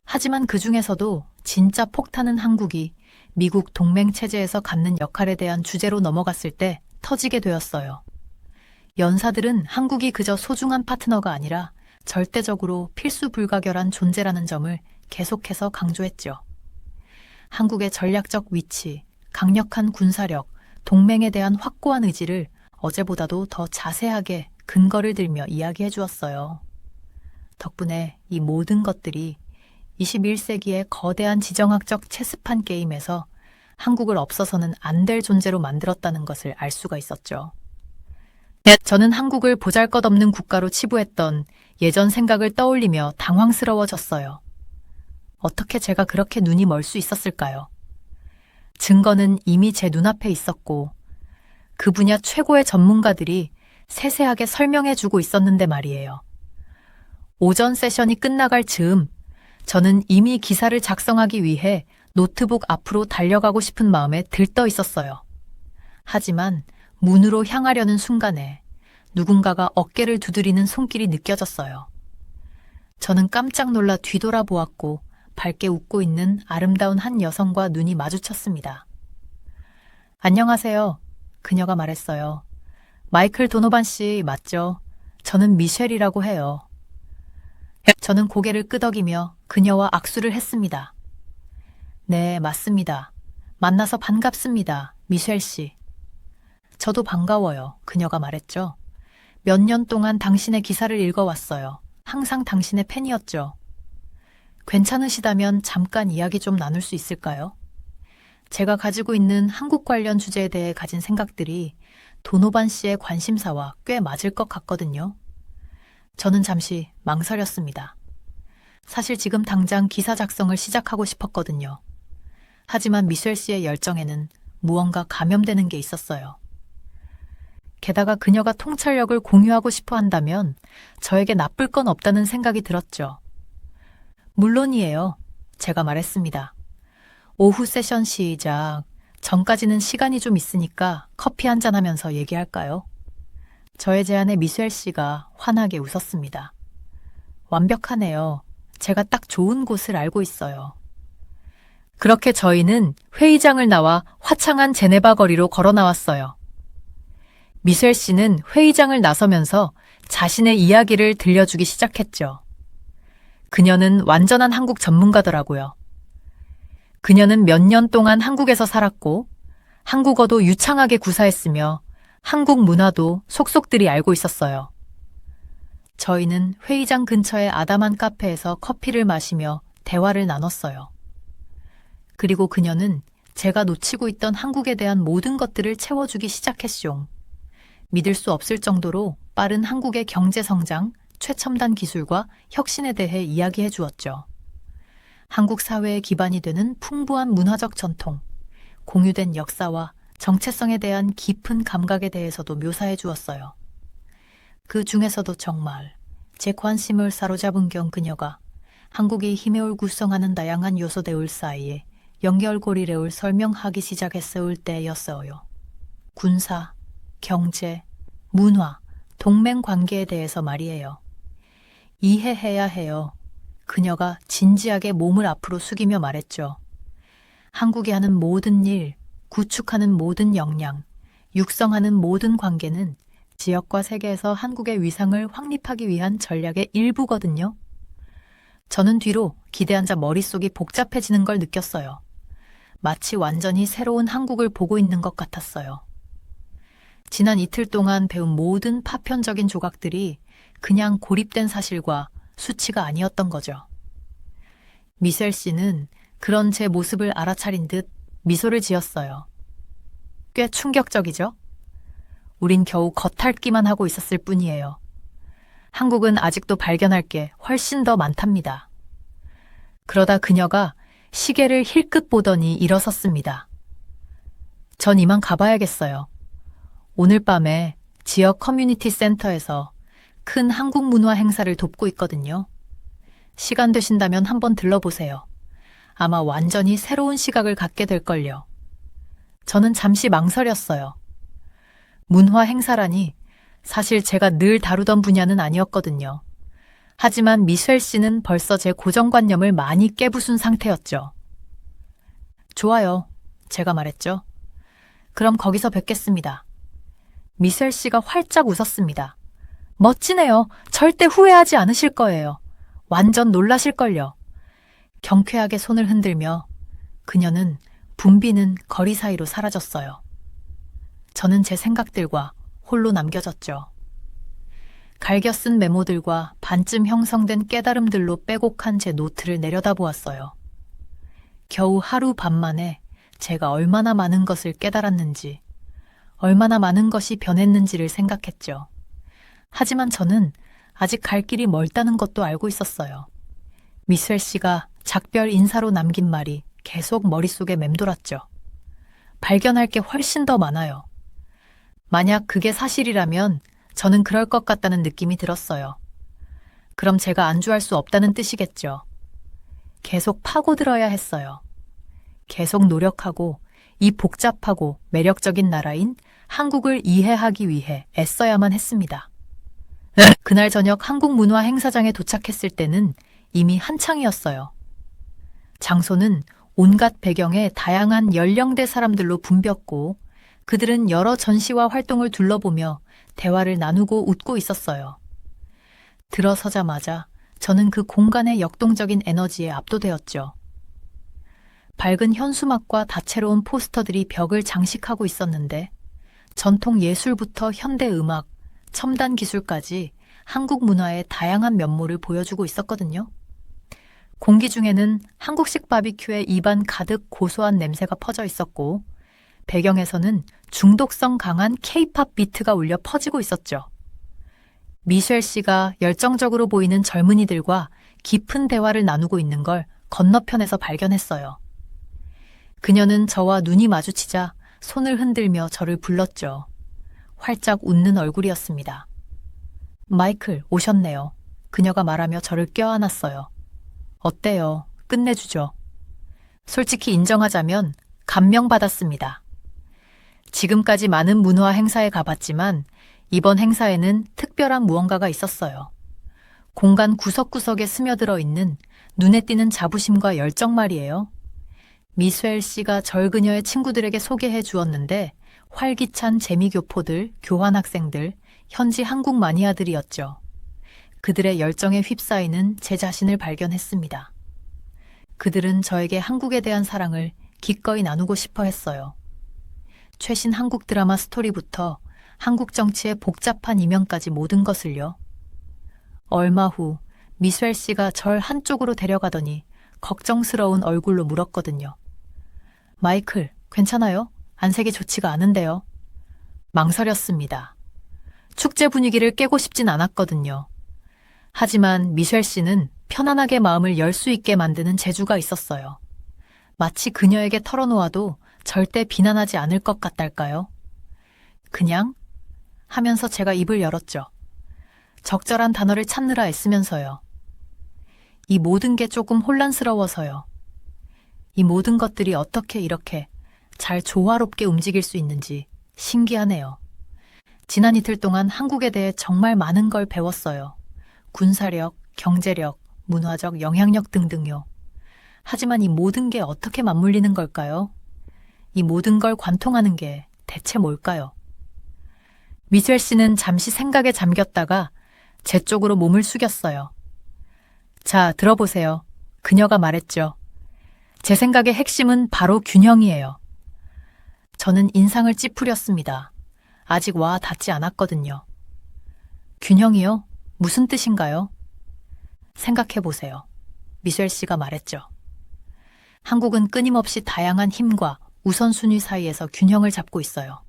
하지만 그 중에서도 진짜 폭탄은 한국이 미국 동맹 체제에서 갖는 역할에 대한 주제로 넘어갔을 때 터지게 되었어요. 연사들은 한국이 그저 소중한 파트너가 아니라 절대적으로 필수 불가결한 존재라는 점을 계속해서 강조했죠. 한국의 전략적 위치, 강력한 군사력, 동맹에 대한 확고한 의지를 어제보다도 더 자세하게 근거를 들며 이야기해 주었어요. 덕분에 이 모든 것들이 21세기의 거대한 지정학적 체스판 게임에서 한국을 없어서는 안 될 존재로 만들었다는 것을 알 수가 있었죠. 저는 한국을 보잘것없는 국가로 치부했던 예전 생각을 떠올리며 당황스러워졌어요. 어떻게 제가 그렇게 눈이 멀 수 있었을까요? 증거는 이미 제 눈앞에 있었고 그 분야 최고의 전문가들이 세세하게 설명해주고 있었는데 말이에요. 오전 세션이 끝나갈 즈음 저는 이미 기사를 작성하기 위해 노트북 앞으로 달려가고 싶은 마음에 들떠 있었어요. 하지만 문으로 향하려는 순간에 누군가가 어깨를 두드리는 손길이 느껴졌어요. 저는 깜짝 놀라 뒤돌아보았고 밝게 웃고 있는 아름다운 한 여성과 눈이 마주쳤습니다. 안녕하세요. 그녀가 말했어요. 마이클 도노반 씨 맞죠? 저는 미셸이라고 해요. 저는 고개를 끄덕이며 그녀와 악수를 했습니다. 네, 맞습니다. 만나서 반갑습니다. 미셸 씨. 저도 반가워요. 그녀가 말했죠. 몇 년 동안 당신의 기사를 읽어왔어요. 항상 당신의 팬이었죠. 괜찮으시다면 잠깐 이야기 좀 나눌 수 있을까요? 제가 가지고 있는 한국 관련 주제에 대해 가진 생각들이 도노반 씨의 관심사와 꽤 맞을 것 같거든요. 저는 잠시 망설였습니다. 사실 지금 당장 기사 작성을 시작하고 싶었거든요. 하지만 미셸 씨의 열정에는 무언가 감염되는 게 있었어요. 게다가 그녀가 통찰력을 공유하고 싶어 한다면 저에게 나쁠 건 없다는 생각이 들었죠. 물론이에요. 제가 말했습니다. 오후 세션 시작 전까지는 시간이 좀 있으니까 커피 한잔 하면서 얘기할까요? 저의 제안에 미셸 씨가 환하게 웃었습니다. 완벽하네요. 제가 딱 좋은 곳을 알고 있어요. 그렇게 저희는 회의장을 나와 화창한 제네바 거리로 걸어 나왔어요. 미셸 씨는 회의장을 나서면서 자신의 이야기를 들려주기 시작했죠. 그녀는 완전한 한국 전문가더라고요. 그녀는 몇 년 동안 한국에서 살았고 한국어도 유창하게 구사했으며 한국 문화도 속속들이 알고 있었어요. 저희는 회의장 근처의 아담한 카페에서 커피를 마시며 대화를 나눴어요. 그리고 그녀는 제가 놓치고 있던 한국에 대한 모든 것들을 채워주기 시작했쇼. 믿을 수 없을 정도로 빠른 한국의 경제 성장, 최첨단 기술과 혁신에 대해 이야기해 주었죠. 한국 사회의 기반이 되는 풍부한 문화적 전통, 공유된 역사와 정체성에 대한 깊은 감각에 대해서도 묘사해 주었어요. 그 중에서도 정말 제 관심을 사로잡은 그녀가 한국이 힘을 구성하는 다양한 요소들 사이에 연결고리를 설명하기 시작했을 때였어요. 군사, 경제, 문화, 동맹 관계에 대해서 말이에요. 이해해야 해요. 그녀가 진지하게 몸을 앞으로 숙이며 말했죠. 한국이 하는 모든 일, 구축하는 모든 역량, 육성하는 모든 관계는 지역과 세계에서 한국의 위상을 확립하기 위한 전략의 일부거든요. 저는 뒤로 기대 앉아 머릿속이 복잡해지는 걸 느꼈어요. 마치 완전히 새로운 한국을 보고 있는 것 같았어요. 지난 이틀 동안 배운 모든 파편적인 조각들이 그냥 고립된 사실과 수치가 아니었던 거죠. 미셸 씨는 그런 제 모습을 알아차린 듯 미소를 지었어요. 꽤 충격적이죠? 우린 겨우 겉핥기만 하고 있었을 뿐이에요. 한국은 아직도 발견할 게 훨씬 더 많답니다. 그러다 그녀가 시계를 힐끗 보더니 일어섰습니다. 전 이만 가봐야겠어요. 오늘 밤에 지역 커뮤니티 센터에서 큰 한국 문화 행사를 돕고 있거든요. 시간 되신다면 한번 들러보세요. 아마 완전히 새로운 시각을 갖게 될걸요. 저는 잠시 망설였어요. 문화 행사라니 사실 제가 늘 다루던 분야는 아니었거든요. 하지만 미셸 씨는 벌써 제 고정관념을 많이 깨부순 상태였죠. 좋아요. 제가 말했죠. 그럼 거기서 뵙겠습니다. 미셸 씨가 활짝 웃었습니다. 멋지네요. 절대 후회하지 않으실 거예요. 완전 놀라실걸요. 경쾌하게 손을 흔들며 그녀는 붐비는 거리 사이로 사라졌어요. 저는 제 생각들과 홀로 남겨졌죠. 갈겨 쓴 메모들과 반쯤 형성된 깨달음들로 빼곡한 제 노트를 내려다보았어요. 겨우 하루 반 만에 제가 얼마나 많은 것을 깨달았는지, 얼마나 많은 것이 변했는지를 생각했죠. 하지만 저는 아직 갈 길이 멀다는 것도 알고 있었어요. 미스웰 씨가 작별 인사로 남긴 말이 계속 머릿속에 맴돌았죠. 발견할 게 훨씬 더 많아요. 만약 그게 사실이라면 저는 그럴 것 같다는 느낌이 들었어요. 그럼 제가 안주할 수 없다는 뜻이겠죠. 계속 파고들어야 했어요. 계속 노력하고 이 복잡하고 매력적인 나라인 한국을 이해하기 위해 애써야만 했습니다. 그날 저녁 한국 문화 행사장에 도착했을 때는 이미 한창이었어요. 장소는 온갖 배경의 다양한 연령대 사람들로 붐볐고 그들은 여러 전시와 활동을 둘러보며 대화를 나누고 웃고 있었어요. 들어서자마자 저는 그 공간의 역동적인 에너지에 압도되었죠. 밝은 현수막과 다채로운 포스터들이 벽을 장식하고 있었는데 전통 예술부터 현대 음악, 첨단 기술까지 한국 문화의 다양한 면모를 보여주고 있었거든요. 공기 중에는 한국식 바비큐의 입안 가득 고소한 냄새가 퍼져 있었고 배경에서는 중독성 강한 K-팝 비트가 울려 퍼지고 있었죠. 미셸 씨가 열정적으로 보이는 젊은이들과 깊은 대화를 나누고 있는 걸 건너편에서 발견했어요. 그녀는 저와 눈이 마주치자 손을 흔들며 저를 불렀죠. 활짝 웃는 얼굴이었습니다. 마이클, 오셨네요. 그녀가 말하며 저를 껴안았어요. 어때요? 끝내주죠. 솔직히 인정하자면 감명받았습니다. 지금까지 많은 문화 행사에 가봤지만 이번 행사에는 특별한 무언가가 있었어요. 공간 구석구석에 스며들어 있는 눈에 띄는 자부심과 열정 말이에요. 미스웰 씨가 절 그녀의 친구들에게 소개해 주었는데 활기찬 재미교포들, 교환학생들, 현지 한국 마니아들이었죠. 그들의 열정에 휩싸이는 제 자신을 발견했습니다. 그들은 저에게 한국에 대한 사랑을 기꺼이 나누고 싶어 했어요. 최신 한국 드라마 스토리부터 한국 정치의 복잡한 이면까지 모든 것을요. 얼마 후 미스웰 씨가 절 한쪽으로 데려가더니 걱정스러운 얼굴로 물었거든요. 마이클, 괜찮아요? 안색이 좋지가 않은데요. 망설였습니다. 축제 분위기를 깨고 싶진 않았거든요. 하지만 미셸 씨는 편안하게 마음을 열 수 있게 만드는 재주가 있었어요. 마치 그녀에게 털어놓아도 절대 비난하지 않을 것 같달까요? 그냥 하면서 제가 입을 열었죠. 적절한 단어를 찾느라 애쓰면서요. 이 모든 게 조금 혼란스러워서요. 이 모든 것들이 어떻게 이렇게 잘 조화롭게 움직일 수 있는지 신기하네요. 지난 이틀 동안 한국에 대해 정말 많은 걸 배웠어요. 군사력, 경제력, 문화적 영향력 등등요. 하지만 이 모든 게 어떻게 맞물리는 걸까요? 이 모든 걸 관통하는 게 대체 뭘까요? 미셸 씨는 잠시 생각에 잠겼다가 제 쪽으로 몸을 숙였어요. 자, 들어보세요. 그녀가 말했죠. 제 생각의 핵심은 바로 균형이에요. 저는 인상을 찌푸렸습니다. 아직 와 닿지 않았거든요. 균형이요? 무슨 뜻인가요? 생각해보세요. 미셸 씨가 말했죠. 한국은 끊임없이 다양한 힘과 우선순위 사이에서 균형을 잡고 있어요.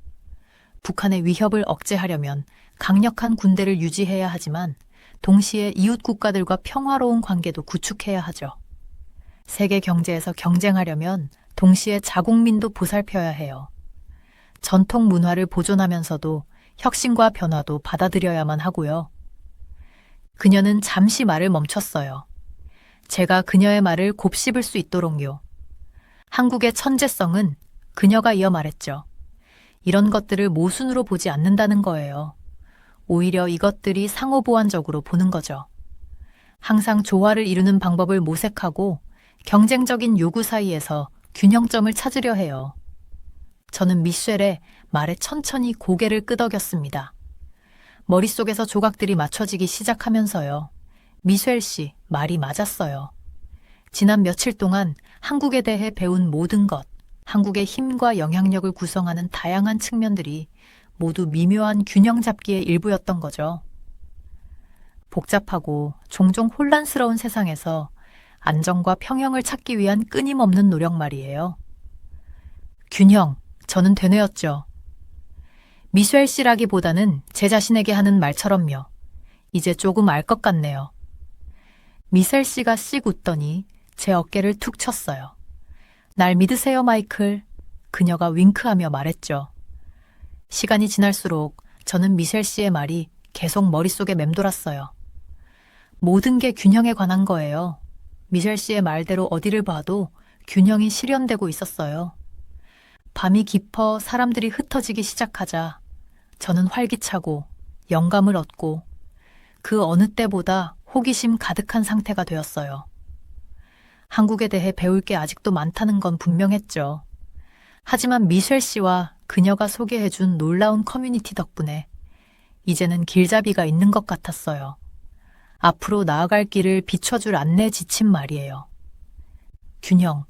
북한의 위협을 억제하려면 강력한 군대를 유지해야 하지만 동시에 이웃 국가들과 평화로운 관계도 구축해야 하죠. 세계 경제에서 경쟁하려면 동시에 자국민도 보살펴야 해요. 전통 문화를 보존하면서도 혁신과 변화도 받아들여야만 하고요. 그녀는 잠시 말을 멈췄어요. 제가 그녀의 말을 곱씹을 수 있도록요. 한국의 천재성은 그녀가 이어 말했죠. 이런 것들을 모순으로 보지 않는다는 거예요. 오히려 이것들이 상호보완적으로 보는 거죠. 항상 조화를 이루는 방법을 모색하고 경쟁적인 요구 사이에서 균형점을 찾으려 해요. 저는 미셸의 말에 천천히 고개를 끄덕였습니다. 머릿속에서 조각들이 맞춰지기 시작하면서요. 미셸 씨 말이 맞았어요. 지난 며칠 동안 한국에 대해 배운 모든 것, 한국의 힘과 영향력을 구성하는 다양한 측면들이 모두 미묘한 균형 잡기의 일부였던 거죠. 복잡하고 종종 혼란스러운 세상에서 안정과 평형을 찾기 위한 끊임없는 노력 말이에요. 균형, 저는 되뇌었죠. 미셸 씨라기보다는 제 자신에게 하는 말처럼요. 이제 조금 알 것 같네요. 미셸 씨가 씩 웃더니 제 어깨를 툭 쳤어요. 날 믿으세요, 마이클. 그녀가 윙크하며 말했죠. 시간이 지날수록 저는 미셸 씨의 말이 계속 머릿속에 맴돌았어요. 모든 게 균형에 관한 거예요. 미셸 씨의 말대로 어디를 봐도 균형이 실현되고 있었어요. 밤이 깊어 사람들이 흩어지기 시작하자 저는 활기차고 영감을 얻고 그 어느 때보다 호기심 가득한 상태가 되었어요. 한국에 대해 배울 게 아직도 많다는 건 분명했죠. 하지만 미셸 씨와 그녀가 소개해준 놀라운 커뮤니티 덕분에 이제는 길잡이가 있는 것 같았어요. 앞으로 나아갈 길을 비춰줄 안내 지침 말이에요. 균형,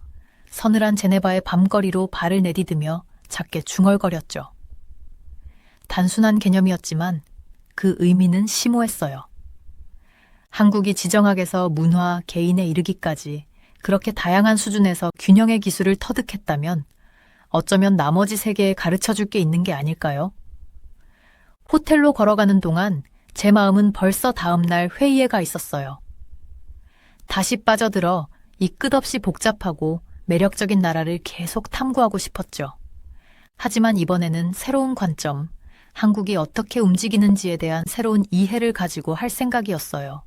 서늘한 제네바의 밤거리로 발을 내디디며 작게 중얼거렸죠. 단순한 개념이었지만 그 의미는 심오했어요. 한국이 지정학에서 문화, 개인에 이르기까지 그렇게 다양한 수준에서 균형의 기술을 터득했다면 어쩌면 나머지 세계에 가르쳐줄 게 있는 게 아닐까요? 호텔로 걸어가는 동안 제 마음은 벌써 다음 날 회의에 가 있었어요. 다시 빠져들어 이 끝없이 복잡하고 매력적인 나라를 계속 탐구하고 싶었죠. 하지만 이번에는 새로운 관점, 한국이 어떻게 움직이는지에 대한 새로운 이해를 가지고 할 생각이었어요.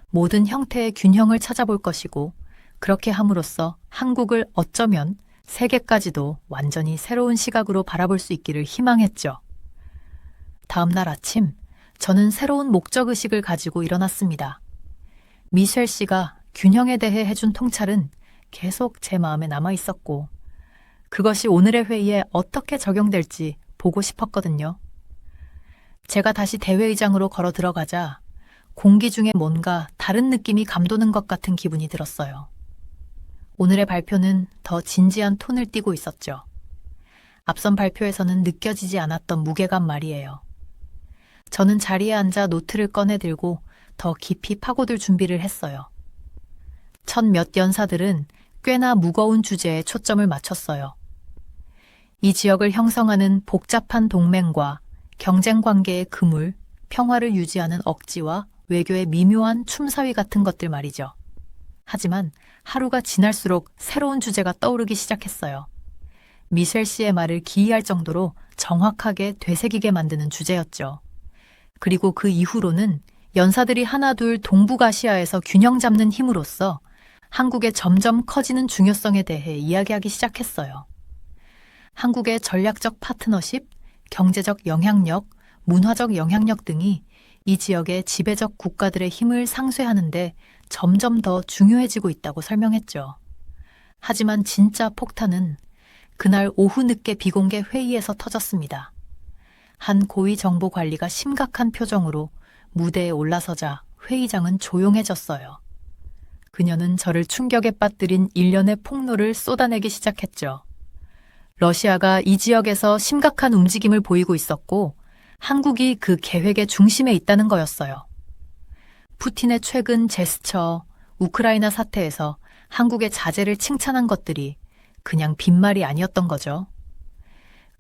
모든 형태의 균형을 찾아볼 것이고 그렇게 함으로써 한국을 어쩌면 세계까지도 완전히 새로운 시각으로 바라볼 수 있기를 희망했죠. 다음 날 아침, 저는 새로운 목적의식을 가지고 일어났습니다. 미셸 씨가 균형에 대해 해준 통찰은 계속 제 마음에 남아 있었고 그것이 오늘의 회의에 어떻게 적용될지 보고 싶었거든요. 제가 다시 대회의장으로 걸어 들어가자 공기 중에 뭔가 다른 느낌이 감도는 것 같은 기분이 들었어요. 오늘의 발표는 더 진지한 톤을 띠고 있었죠. 앞선 발표에서는 느껴지지 않았던 무게감 말이에요. 저는 자리에 앉아 노트를 꺼내 들고 더 깊이 파고들 준비를 했어요. 첫 몇 연사들은 꽤나 무거운 주제에 초점을 맞췄어요. 이 지역을 형성하는 복잡한 동맹과 경쟁 관계의 그물, 평화를 유지하는 억지와 외교의 미묘한 춤사위 같은 것들 말이죠. 하지만 하루가 지날수록 새로운 주제가 떠오르기 시작했어요. 미셸 씨의 말을 기이할 정도로 정확하게 되새기게 만드는 주제였죠. 그리고 그 이후로는 연사들이 하나둘 동북아시아에서 균형 잡는 힘으로써 한국의 점점 커지는 중요성에 대해 이야기하기 시작했어요. 한국의 전략적 파트너십, 경제적 영향력, 문화적 영향력 등이 이 지역의 지배적 국가들의 힘을 상쇄하는데 점점 더 중요해지고 있다고 설명했죠. 하지만 진짜 폭탄은 그날 오후 늦게 비공개 회의에서 터졌습니다. 한 고위 정보 관리가 심각한 표정으로 무대에 올라서자 회의장은 조용해졌어요. 그녀는 저를 충격에 빠뜨린 일련의 폭로를 쏟아내기 시작했죠. 러시아가 이 지역에서 심각한 움직임을 보이고 있었고 한국이 그 계획의 중심에 있다는 거였어요. 푸틴의 최근 제스처, 우크라이나 사태에서 한국의 자제를 칭찬한 것들이 그냥 빈말이 아니었던 거죠.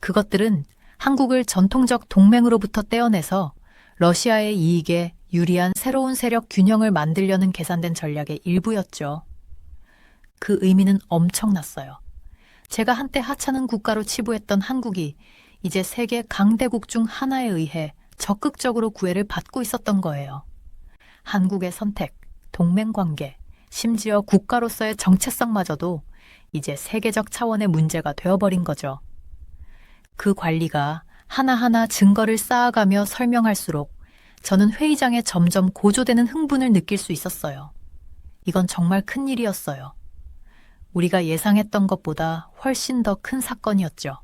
그것들은 한국을 전통적 동맹으로부터 떼어내서 러시아의 이익에 유리한 새로운 세력 균형을 만들려는 계산된 전략의 일부였죠. 그 의미는 엄청났어요. 제가 한때 하찮은 국가로 치부했던 한국이 이제 세계 강대국 중 하나에 의해 적극적으로 구애를 받고 있었던 거예요. 한국의 선택, 동맹관계, 심지어 국가로서의 정체성마저도 이제 세계적 차원의 문제가 되어버린 거죠. 그 관리가 하나하나 증거를 쌓아가며 설명할수록 저는 회의장에 점점 고조되는 흥분을 느낄 수 있었어요. 이건 정말 큰 일이었어요. 우리가 예상했던 것보다 훨씬 더 큰 사건이었죠.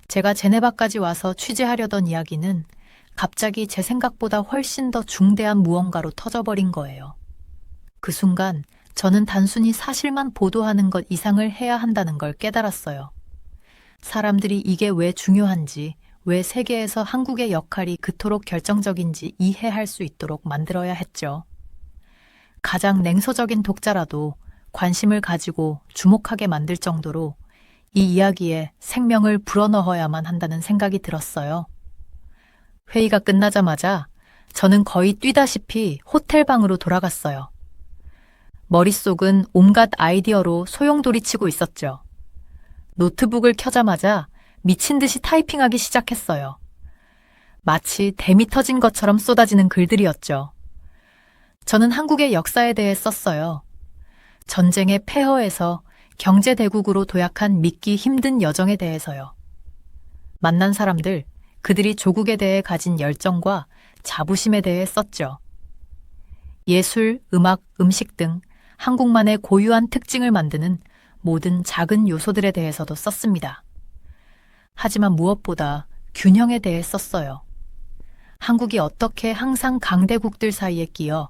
제가 제네바까지 와서 취재하려던 이야기는 갑자기 제 생각보다 훨씬 더 중대한 무언가로 터져버린 거예요. 그 순간 저는 단순히 사실만 보도하는 것 이상을 해야 한다는 걸 깨달았어요. 사람들이 이게 왜 중요한지, 왜 세계에서 한국의 역할이 그토록 결정적인지 이해할 수 있도록 만들어야 했죠. 가장 냉소적인 독자라도 관심을 가지고 주목하게 만들 정도로 이 이야기에 생명을 불어넣어야만 한다는 생각이 들었어요. 회의가 끝나자마자 저는 거의 뛰다시피 호텔 방으로 돌아갔어요. 머릿속은 온갖 아이디어로 소용돌이치고 있었죠. 노트북을 켜자마자 미친 듯이 타이핑하기 시작했어요. 마치 댐이 터진 것처럼 쏟아지는 글들이었죠. 저는 한국의 역사에 대해 썼어요. 전쟁의 폐허에서 경제대국으로 도약한 믿기 힘든 여정에 대해서요. 만난 사람들, 그들이 조국에 대해 가진 열정과 자부심에 대해 썼죠. 예술, 음악, 음식 등 한국만의 고유한 특징을 만드는 모든 작은 요소들에 대해서도 썼습니다. 하지만 무엇보다 균형에 대해 썼어요. 한국이 어떻게 항상 강대국들 사이에 끼어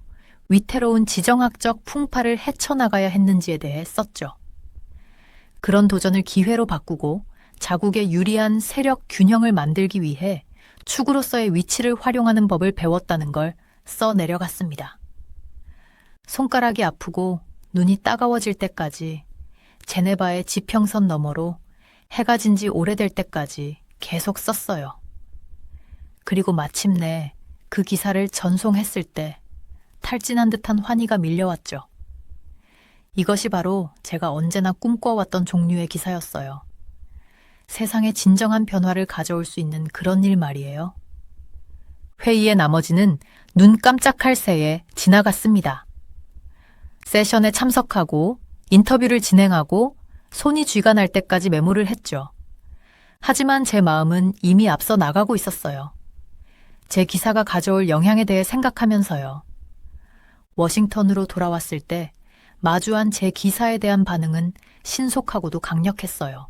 위태로운 지정학적 풍파를 헤쳐나가야 했는지에 대해 썼죠. 그런 도전을 기회로 바꾸고 자국의 유리한 세력 균형을 만들기 위해 축으로서의 위치를 활용하는 법을 배웠다는 걸 써 내려갔습니다. 손가락이 아프고 눈이 따가워질 때까지 제네바의 지평선 너머로 해가 진 지 오래될 때까지 계속 썼어요. 그리고 마침내 그 기사를 전송했을 때 탈진한 듯한 환희가 밀려왔죠. 이것이 바로 제가 언제나 꿈꿔왔던 종류의 기사였어요. 세상에 진정한 변화를 가져올 수 있는 그런 일 말이에요. 회의의 나머지는 눈 깜짝할 새에 지나갔습니다. 세션에 참석하고 인터뷰를 진행하고 손이 쥐가 날 때까지 메모를 했죠. 하지만 제 마음은 이미 앞서 나가고 있었어요. 제 기사가 가져올 영향에 대해 생각하면서요. 워싱턴으로 돌아왔을 때 마주한 제 기사에 대한 반응은 신속하고도 강력했어요.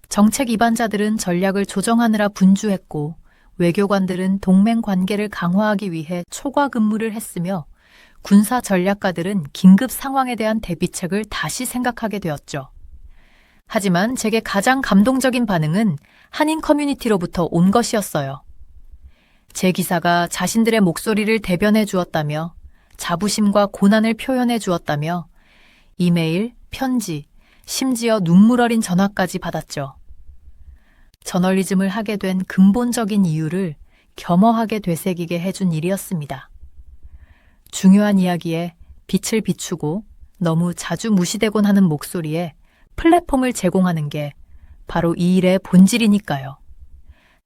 정책 입안자들은 전략을 조정하느라 분주했고 외교관들은 동맹 관계를 강화하기 위해 초과 근무를 했으며 군사 전략가들은 긴급 상황에 대한 대비책을 다시 생각하게 되었죠. 하지만 제게 가장 감동적인 반응은 한인 커뮤니티로부터 온 것이었어요. 제 기사가 자신들의 목소리를 대변해 주었다며 자부심과 고난을 표현해 주었다며 이메일, 편지, 심지어 눈물 어린 전화까지 받았죠. 저널리즘을 하게 된 근본적인 이유를 겸허하게 되새기게 해준 일이었습니다. 중요한 이야기에 빛을 비추고 너무 자주 무시되곤 하는 목소리에 플랫폼을 제공하는 게 바로 이 일의 본질이니까요.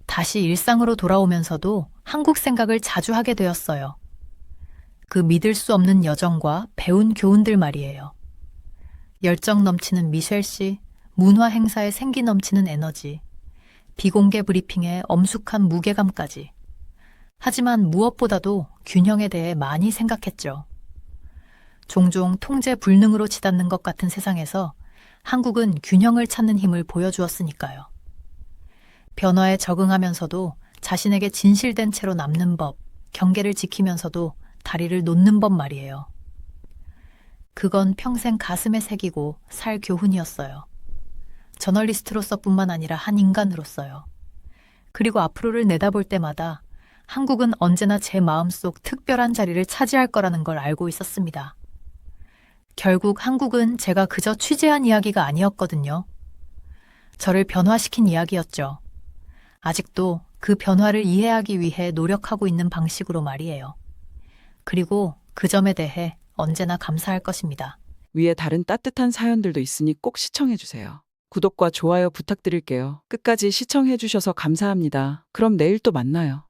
다시 일상으로 돌아오면서도 한국 생각을 자주 하게 되었어요. 그 믿을 수 없는 여정과 배운 교훈들 말이에요. 열정 넘치는 미셸 씨, 문화 행사에 생기 넘치는 에너지, 비공개 브리핑의 엄숙한 무게감까지. 하지만 무엇보다도 균형에 대해 많이 생각했죠. 종종 통제 불능으로 치닫는 것 같은 세상에서 한국은 균형을 찾는 힘을 보여주었으니까요. 변화에 적응하면서도 자신에게 진실된 채로 남는 법, 경계를 지키면서도 다리를 놓는 법 말이에요. 그건 평생 가슴에 새기고 살 교훈이었어요. 저널리스트로서뿐만 아니라 한 인간으로서요. 그리고 앞으로를 내다볼 때마다 한국은 언제나 제 마음속 특별한 자리를 차지할 거라는 걸 알고 있었습니다. 결국 한국은 제가 그저 취재한 이야기가 아니었거든요. 저를 변화시킨 이야기였죠. 아직도 그 변화를 이해하기 위해 노력하고 있는 방식으로 말이에요. 그리고 그 점에 대해 언제나 감사할 것입니다. 위에 다른 따뜻한 사연들도 있으니 꼭 시청해주세요. 구독과 좋아요 부탁드릴게요. 끝까지 시청해주셔서 감사합니다. 그럼 내일 또 만나요.